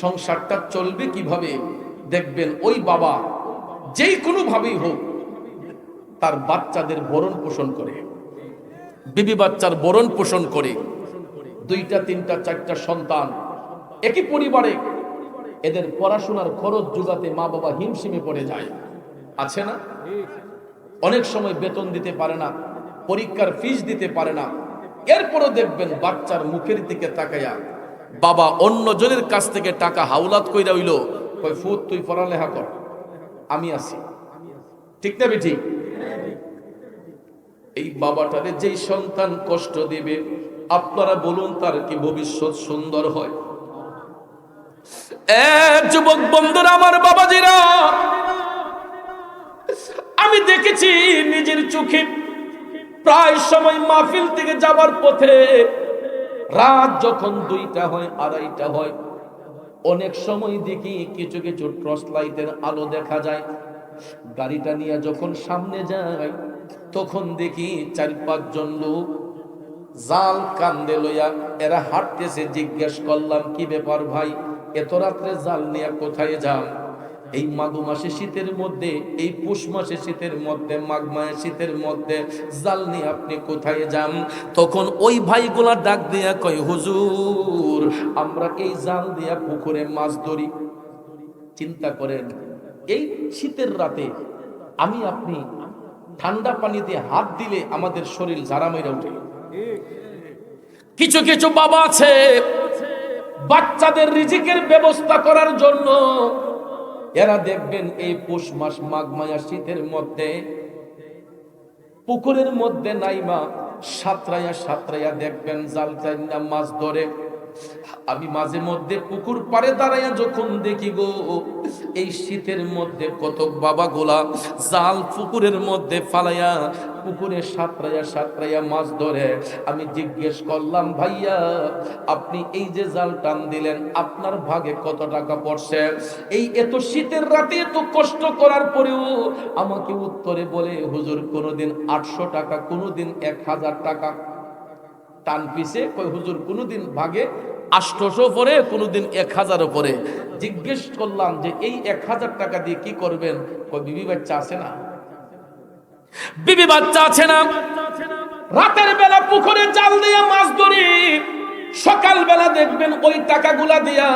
সংসারটা চলবে কিভাবে, দেখবেন ওই বাবা যেই কোনো ভাবেই হোক তার বাচ্চাদের ভরণ পোষণ করে, বিবি বাচ্চার ভরণ পোষণ করে। দুইটা তিনটা চারটা সন্তান একই পরিবারে, এদের পড়াশোনার খরচ জোগাতে মা বাবা হিমশিমে পড়ে যায়, আছে না? অনেক সময় বেতন দিতে পারে না, পরীক্ষার ফিস দিতে পারে না। এরপরও দেখবেন বাচ্চার মুখের দিকে তাকাইয়া বাবা অন্য জনের কাছ থেকে টাকা হাওলাত কইরা হইল, কই ফুত তুই পড়ালেখা কর, আমি আছি, ঠিক না বেঠিক? এই বাবাটারে যেই সন্তান কষ্ট দিবে, আপনারা বলুন তার কি ভবিষ্যৎ সুন্দর হয়? যুবক বন্ধুরা, আমার বাবাজিরা, আমি দেখেছি নিজের চোখে, প্রায় সময় মাহফিল থেকে যাবার পথে রাত যখন 2টা হয়, 2:30 হয়, অনেক সময় দেখি কিছু কিছু টর্চ লাইটের আলো দেখা যায়। গাড়িটা নিয়ে যখন সামনে যায়, তখন দেখি 4-5 জন লোক জাল কান্দে লইয়া এরা হাঁটতেছে। জিজ্ঞেস করলাম, কি ব্যাপার ভাই, এত রাত্রে জাল নিয়ে কোথায় যান? এই মাঘ মাসে শীতের মধ্যে, এই পৌষ মাসে শীতের মধ্যে, মাঘ মাসে শীতের মধ্যে জাল নিয়ে আপনি কোথায় যান? তখন ওই ভাইগুলা ডাক দিয়া কয়, হুজুর আমরা এই জাল দিয়া পুকুরে মাছ ধরি। চিন্তা করেন, এই শীতের রাতে আমি আপনি ঠান্ডা পানিতে হাত দিলে আমাদের শরীর জারা মেরে ওঠে। কিছু কিছু বাবা আছে বাচ্চাদের রিজিকের ব্যবস্থা করার জন্য এরা দেখবেন এই পৌষ মাস মাঘ মায়া শীতের মধ্যে পুকুরের মধ্যে নাইমা সাঁতরাইয়া সাঁতরাইয়া দেখবেন জাল টাইনা মাছ ধরে। আমি মাঝে মধ্যে পুকুর পাড়ে দাঁড়াইয়া যখন দেখি গো, এই শীতের মধ্যে কত বাবা গোলা জাল পুকুরের মধ্যে ফালাইয়া পুকুরে সাঁতরাইয়া সাঁতরাইয়া মাছ ধরে। আমি জিজ্ঞেস করলাম, ভাইয়া আপনি এই যে জাল টান দিলেন আপনার ভাগে কত টাকা পড়ছে? এই এত শীতের রাতে এত কষ্ট করার পরেও আমাকে উত্তরে বলে, হুজুর কোনোদিন 800 টাকা, কোনোদিন 1000 টাকা টান পিছে। কই হুজুর কোনোদিন ভাগে 800 পরে, কোনোদিন 1000 পরে। জিজ্ঞেস করলাম যে এই 1000 টাকা দিয়ে কি করবেন? কই বিবি বাচ্চা আছে না, বিবি বাচ্চা আছে না। রাতের বেলা পুকুরে জাল দিয়ে মাছ ধরি, সকাল বেলা দেখবেন ওই টাকাগুলা দিয়া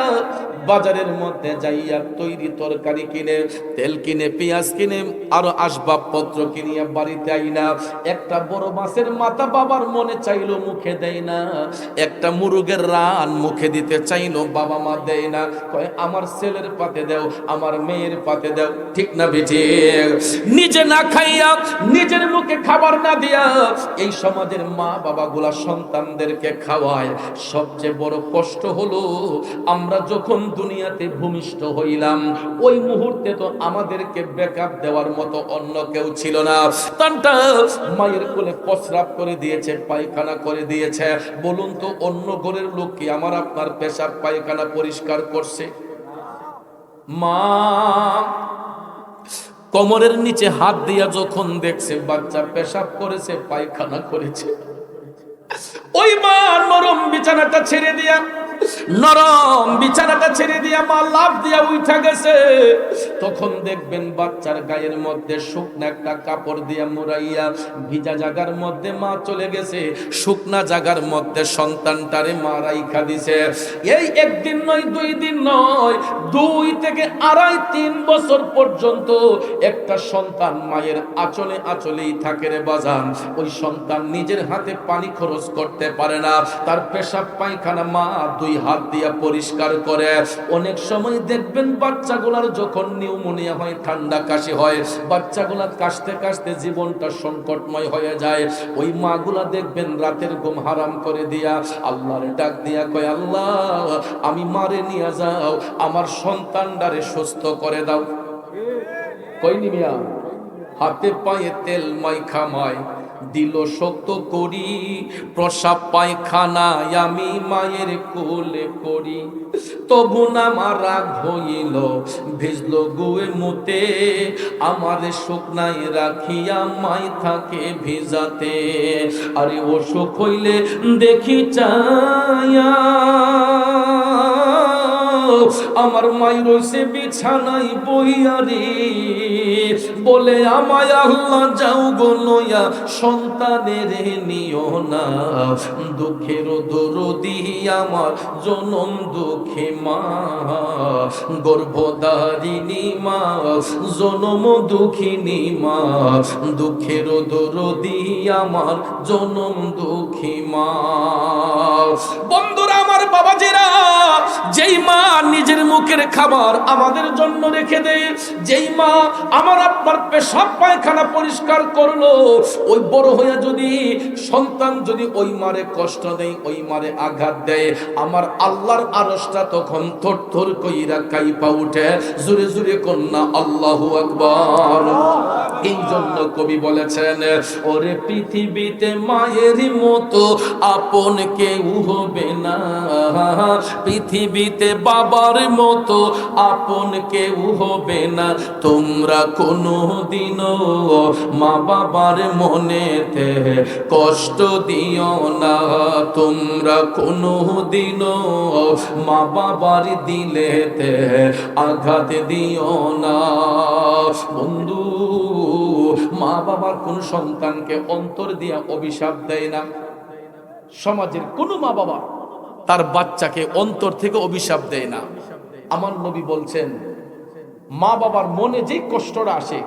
বাজারের মধ্যে যাইয়া তৈরি তরকারি কিনে, তেল কিনে, পেঁয়াজ কিনে, আরো আসবাবপত্র কিনিয়া বাড়িতে আইনা একটা বড় মাছের মাথা বাবার মনে চাইলো মুখে দেয় না, একটা মুরগের রান মুখে দিতে চাইলো বাবা মা দেয় না। কয় আমার ছেলের পাতে দাও, আমার মেয়ের পাতে দাও। ঠিক না বেঠি? নিজে না খাইয়া, নিজের মুখে খাবার না দিয়া এই সমাজের মা বাবা গুলা সন্তানদেরকে খাওয়ায়। সবচেয়ে বড় কষ্ট হলো আমরা যখন দুনিয়াতে ভূমিষ্ঠ হইলাম ওই মুহূর্তে তো আমাদেরকে ব্যাকআপ দেওয়ার মতো অন্য কেউ ছিল না। তানটা মায়ের কোলে প্রস্রাব করে দিয়েছে, পায়খানা করে দিয়েছে। বলুন তো অন্য ঘরের লোক কি আমার আপনার পেশাব পায়খানা পরিষ্কার করছে? মা কোমরের নিচে হাত দিয়া যখন দেখছে বাচ্চা পেশাব করেছে, পায়খানা করেছে, ওই মা নরম বিছানাটা ছেড়ে দিয়া, নরম বিছানাটা ছেড়ে দিয়া মা লাফ দিয়া উঠা গেছে। তখন দেখবেন বাচ্চার গায়ের মধ্যে শুকনা একটা কাপড় দিয়া মুড়াইয়া ভিজা জায়গার মধ্যে মা চলে গেছে, শুকনা জায়গার মধ্যে সন্তানটারে মা রাইখা দিছে। এই একদিন নয়, 2 দিন নয়, 2 থেকে 2.5-3 বছর পর্যন্ত একটা সন্তান মায়ের আঁচলে আঁচলেই থাকে রে বাজান। ওই সন্তান নিজের হাতে পানি খরচ করতে পারে না, তার পেশাব পায়খানা মা 2 হাত দিয়া পরিষ্কার করে। অনেক সময় দেখবেন বাচ্চাগুলার যখন নিউমোনিয়া হয়, ঠান্ডা কাশি হয়, বাচ্চাগুলা কাশতে কাশতে জীবনটা সংকটময় হয়ে যায়। ওই মাগুলা দেখবেন রাতের ঘুম হারাম করে দিয়া আল্লাহরে ডাক দিয়া কয়, আল্লাহ আমি মারে নিয়ে যাও, আমার সন্তানটারে সুস্থ করে দাও। কইনি মিয়া, হাতে পায়ে তেল মাইখা মায় দিল শক্ত করি, প্রসাব পায়খানায় আমি মায়ের কোলে করি, তবু না মারা হইল ভিজল গুয়ে মুতে, আমার শুকনাই রাখিয়া মাই থাকে ভিজাতে। আরে অসুখ হইলে দেখি চাইয়া আমার মাই রইছে বিছানায় বইয়া রে, বলে আমায় আল্লাহ যাও গো লইয়া সন্তানের নিও না, দুঃখের দরদি আমার জনম দুঃখে মা, গর্ভধারিণী মা, জনম দুঃখিনী মা, দুঃখের দরদি আমার জনম দুঃখী মা। বন্ধুরা আমার, বাবাজিরা, যেই মা নিজের মুখের খাবার আমাদের জন্য রেখে দেয়, যেই মা আমার আপনার পেশাব পায়খানা পরিষ্কার করলো, ওই বড় হয়ে যদি সন্তান যদি ওই মারে কষ্ট দেয়, ওই মারে আঘাত দেয়, আমার আল্লাহর আরশটা তখন থরথর কইরা কাইপা উঠে। জোরে জোরে কন্যা আল্লাহু আকবার। এই জন্য কবি বলেছেন, ওরে পৃথিবীতে মায়ের মতো আপন কেউ হবে না, পৃথিবী পৃথিবীতে বাবার মতো আপন কেউ হবে না। তোমরা কোনো দিনও মা বাবার মনেতে কষ্ট দিও না, তোমরা কোনো দিনও মা বাবার দিলেতে আঘাত দিও না। বন্ধু, মা বাবার কোন সন্তানকে অন্তর দিয়া অভিশাপ দেয় না। সমাজের কোন মা বাবা তার বাচ্চাকে অন্তর থেকে অভিশাপ দেয় না। আমার নবী বলছেন, মা বাবার মনে যে কষ্টটা আসে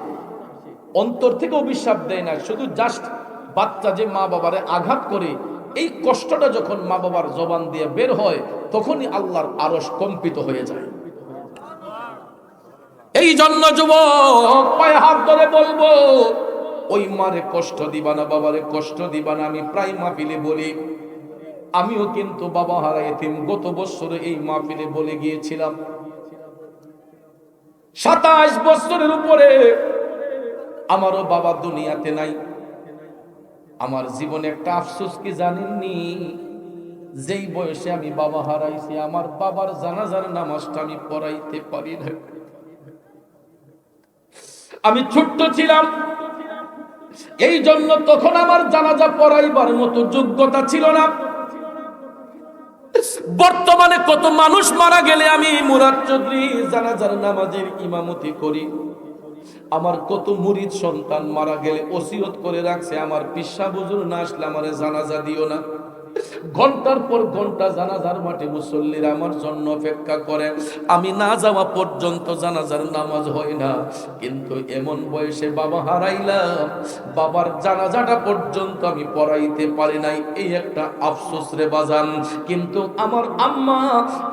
অন্তর থেকে অভিশাপ দেয় না, শুধু জাস্ট বাচ্চা যে মা বাবারে আঘাত করে এই কষ্টটা যখন মা বাবার জবান দিয়ে বের হয় তখনই আল্লাহর আরশ কম্পিত হয়ে যায়। এই জন্য যুবক পায়ে হাত ধরে বলবো, ওই মারে কষ্ট দিবা না, বাবারে কষ্ট দিবা না। আমি প্রায় মাহফিলে বলি, আমিও কিন্তু বাবা হারা এতিম। গত বছরে এই মাহফিলে বলে গিয়েছিলাম 27 বছরের উপরে আমারও বাবা দুনিয়াতে নাই। আমার জীবনে একটা আফসোস কি জানেননি? যেই বয়সে আমি বাবা হারাইছি আমার বাবার জানাজার নামাজটা আমি পড়াইতে পারি না। আমি ছোট্ট ছিলাম, এই জন্য তখন আমার জানাজা পড়াইবার মতো যোগ্যতা ছিল না। বর্তমানে কত মানুষ মারা গেলে আমি মুরাদ চৌধুরী জানাজার নামাজের ইমামতি করি। আমার কত মুরিদ সন্তান মারা গেলে ওসিয়ত করে রাখছে, আমার পিসা হুজুর না আসলে আমারে জানাজা দিও না। ঘন্টার পর ঘন্টা জানাজার মাঠে মুসল্লিরা আমার জন্য অপেক্ষা করে, আমি না যাওয়া পর্যন্ত জানাজার নামাজ হয় না। কিন্তু এমন বয়সে বাবা হারাইলাম, বাবার জানাজাটা পর্যন্ত আমি পড়াইতে পারি নাই। এই একটা আফসোস রে বাজান। কিন্তু আমার আম্মা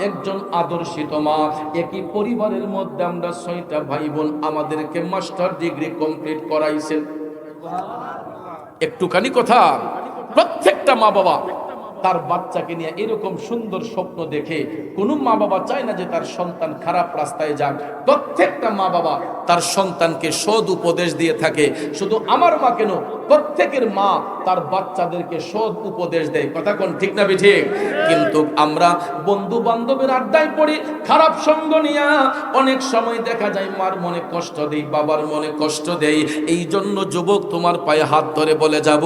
একজন আদর্শিত মা, একই পরিবারের মধ্যে আমরা 6টা ভাই বোন, আমাদেরকে মাস্টার ডিগ্রি কমপ্লিট করাইছেন। একটুখানি কথা, প্রত্যেকটা মা বাবা তার বাচ্চাকে নিয়ে এরকম সুন্দর স্বপ্ন দেখে। কোন মা বাবা চায় না যে তার সন্তান খারাপ রাস্তায় যাক। প্রত্যেকটা মা বাবা তার সন্তানকে সৎ উপদেশ দিয়ে থাকে। শুধু আমার মা কেন, প্রত্যেকের মা তার বাচ্চাদেরকে সৎ উপদেশ দেয়। কথা কোন ঠিক না ঠিক? কিন্তু আমরা বন্ধু বান্ধবের আড্ডায় পড়ি, খারাপ সঙ্গ নিয়ে অনেক সময় দেখা যায় মার মনে কষ্ট দেই, বাবার মনে কষ্ট দেই। এই জন্য যুবক তোমার পায়ে হাত ধরে বলে যাব,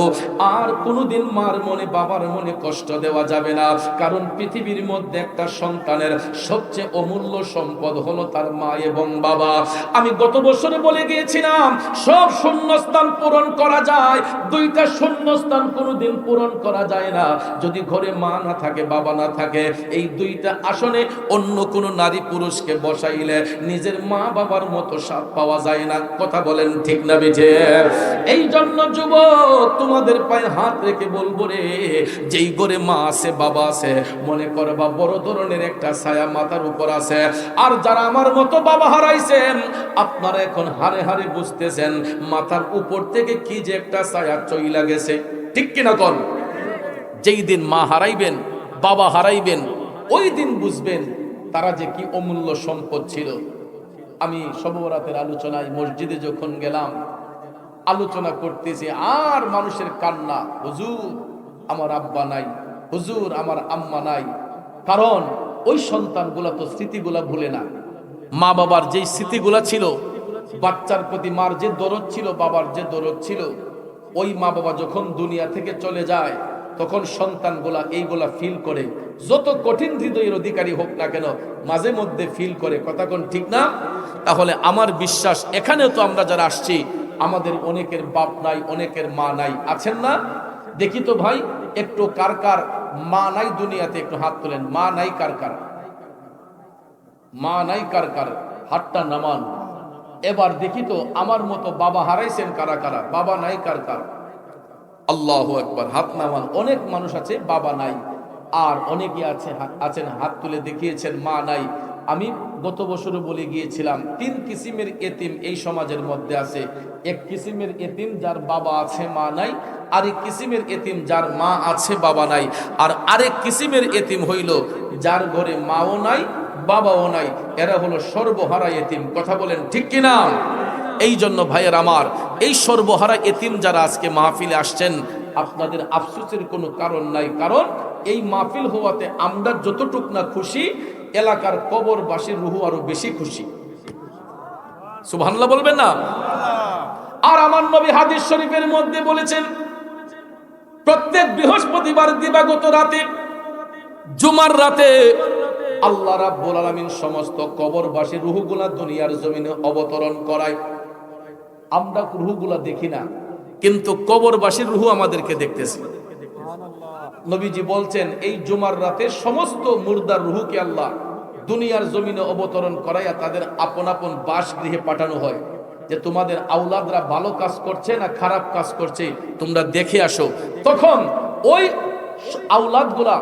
আর কোনোদিন মার মনে বাবার মনে কষ্ট দেওয়া যাবে না। কারণ পৃথিবীর মধ্যে একটা সন্তানের সবচেয়ে অমূল্য সম্পদ হলো তার মা এবং বাবা। আমি গত বছরে বলে গিয়েছিলাম, সব শূন্যস্থান পূরণ করা যায়, 2টা শূন্যস্থান কোনোদিন পূরণ করা যায় না যদি ঘরে মা না থাকে, বাবা না থাকে। এই 2টা আসনে অন্য কোনো নারী পুরুষকে বসাইলে নিজের মা বাবার মতো স্বাদ পাওয়া যায় না। কথা বলেন ঠিক না বেঠে? এই জন্য যুবক তোমাদের পায়ে হাত রেখে বলবো রে, যেই ঘরে মা আছে বাবা আছে, মনে করবা বড় ধরনের একটা ছায়া মাথার উপর আছে। আর যারা আমার মতো বাবা হারাইছেন, আপনারা এখন হারে হারে বুঝতেছেন মাথার উপর থেকে কি যে একটা ছায়া চইলা গেছে। ঠিক কিনা কোন? যেই দিন মা হারাইবেন, বাবা হারাইবেন, ওই দিন বুঝবেন তারা যে কি অমূল্য সম্পদ ছিল। আমি সবরাতের আলোচনায় মসজিদে যখন গেলাম, আলোচনা করতেছি, আর মানুষের কান্না, হুজুর আমার আব্বা নাই, হুজুর আমার আম্মা নাই। কারণ ওই সন্তানগুলা তো স্মৃতিগুলা ভুলে না। মা বাবার যেই স্মৃতিগুলা ছিল, বাচ্চার প্রতি মার যে দরদ ছিল, বাবার যে দরদ ছিল, ওই মা বাবা যখন দুনিয়া থেকে চলে যায় তখন সন্তানগুলা এইগুলা ফিল করে। যত কঠিন হৃদয়ের অধিকারী হোক না কেন, মাঝে মধ্যে ফিল করে। কথা কোন ঠিক না? তাহলে আমার বিশ্বাস এখানেও তো আমরা যারা আসছি, আমাদের অনেকের বাপ নাই, অনেকের মা নাই, আছেন না? দেখি তো ভাই, একটু কার কার মা নাই দুনিয়াতে, একটু হাত তোলেন। মা নাই কার কার? মা নাই কার কার? হাতটা নামান। এবার দেখি তো আমার মতো বাবা হারাইছেন কারা কারা? বাবা নাই কার কার? আল্লাহু আকবার, হাত নামান। অনেক মানুষ আছে বাবা নাই, আর অনেকে আছেন হাত তুলে দেখিয়েছেন মা নাই। আমি গত বছরও বলে গিয়েছিলাম 3 কিসিমের এতিম এই সমাজের মধ্যে আছে। এক কিসিমের এতিম যার বাবা আছে মা নাই, আরেক কিসিমের এতিম যার মা আছে বাবা নাই, আর আরেক কিসিমের এতিম হইল যার ঘরে মাও নাই বাবাও নাই। এরা হলো সর্বহারা এতিম। কথা বলেন ঠিক কিনা? এই জন্য ভাইয়ের আমার, এই সর্বহারা এতিম যারা আজকে মাহফিলে আসছেন, আপনাদের আফসোসের কোনো কারণ নাই। কারণ এই মাহফিল হওয়াতে আমরা যতটুক না খুশি, এলাকার কবরবাসীর রুহু আরো বেশি খুশি। সুবহানাল্লাহ বলবেন না? আর আমার নবী হাদিস শরীফের মধ্যে বলেছেন, প্রত্যেক বৃহস্পতিবার দিবাগত রাতে, জুমার রাতে আল্লাহ রাব্বুল আলামিন সমস্ত কবরবাসীর রুহগুলা দুনিয়ার জমিনে অবতরণ করায়। আমরা রুহগুলা দেখি না, কিন্তু কবরবাসীর রুহু আমাদেরকে দেখতেছে। নবীজি বলছেন, এই জুমার রাতে সমস্ত মুর্দার রুহুকে আল্লাহ দুনিয়ার জমিনে অবতরণ করাইয়া তাদের আপন আপন বাসগৃহে পাঠানো হয়, যে তোমাদের আওলাদরা ভালো কাজ করছে না খারাপ কাজ করছে তোমরা দেখে আসো। তখন ওই আওলাদগুলা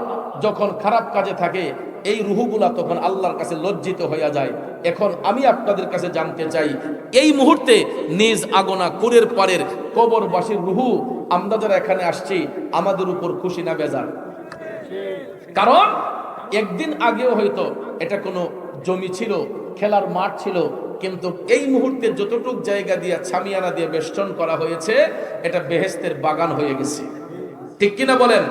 যখন খারাপ কাজে থাকে, এই রুহুগুলা তখন আল্লাহর কাছে লজ্জিত হইয়া যায়। এখন আমি আপনাদের কাছে জানতে চাই, এই মুহূর্তে নিজ আগনা কুরের পারের কবরবাসীর রুহু আমরা যারা এখানে আসছি আমাদের উপর খুশি না বেজার? কারণ একদিন আগেও হয়তো এটা কোনো জমি ছিল, খেলার মাঠ ছিল, কিন্তু এই মুহূর্তে যতটুক জায়গা দিয়ে ছামিয়ানা দিয়ে বেষ্টন করা হয়েছে, এটা বেহেশতের বাগান হয়ে গেছে। ঠিক কিনা বলেন?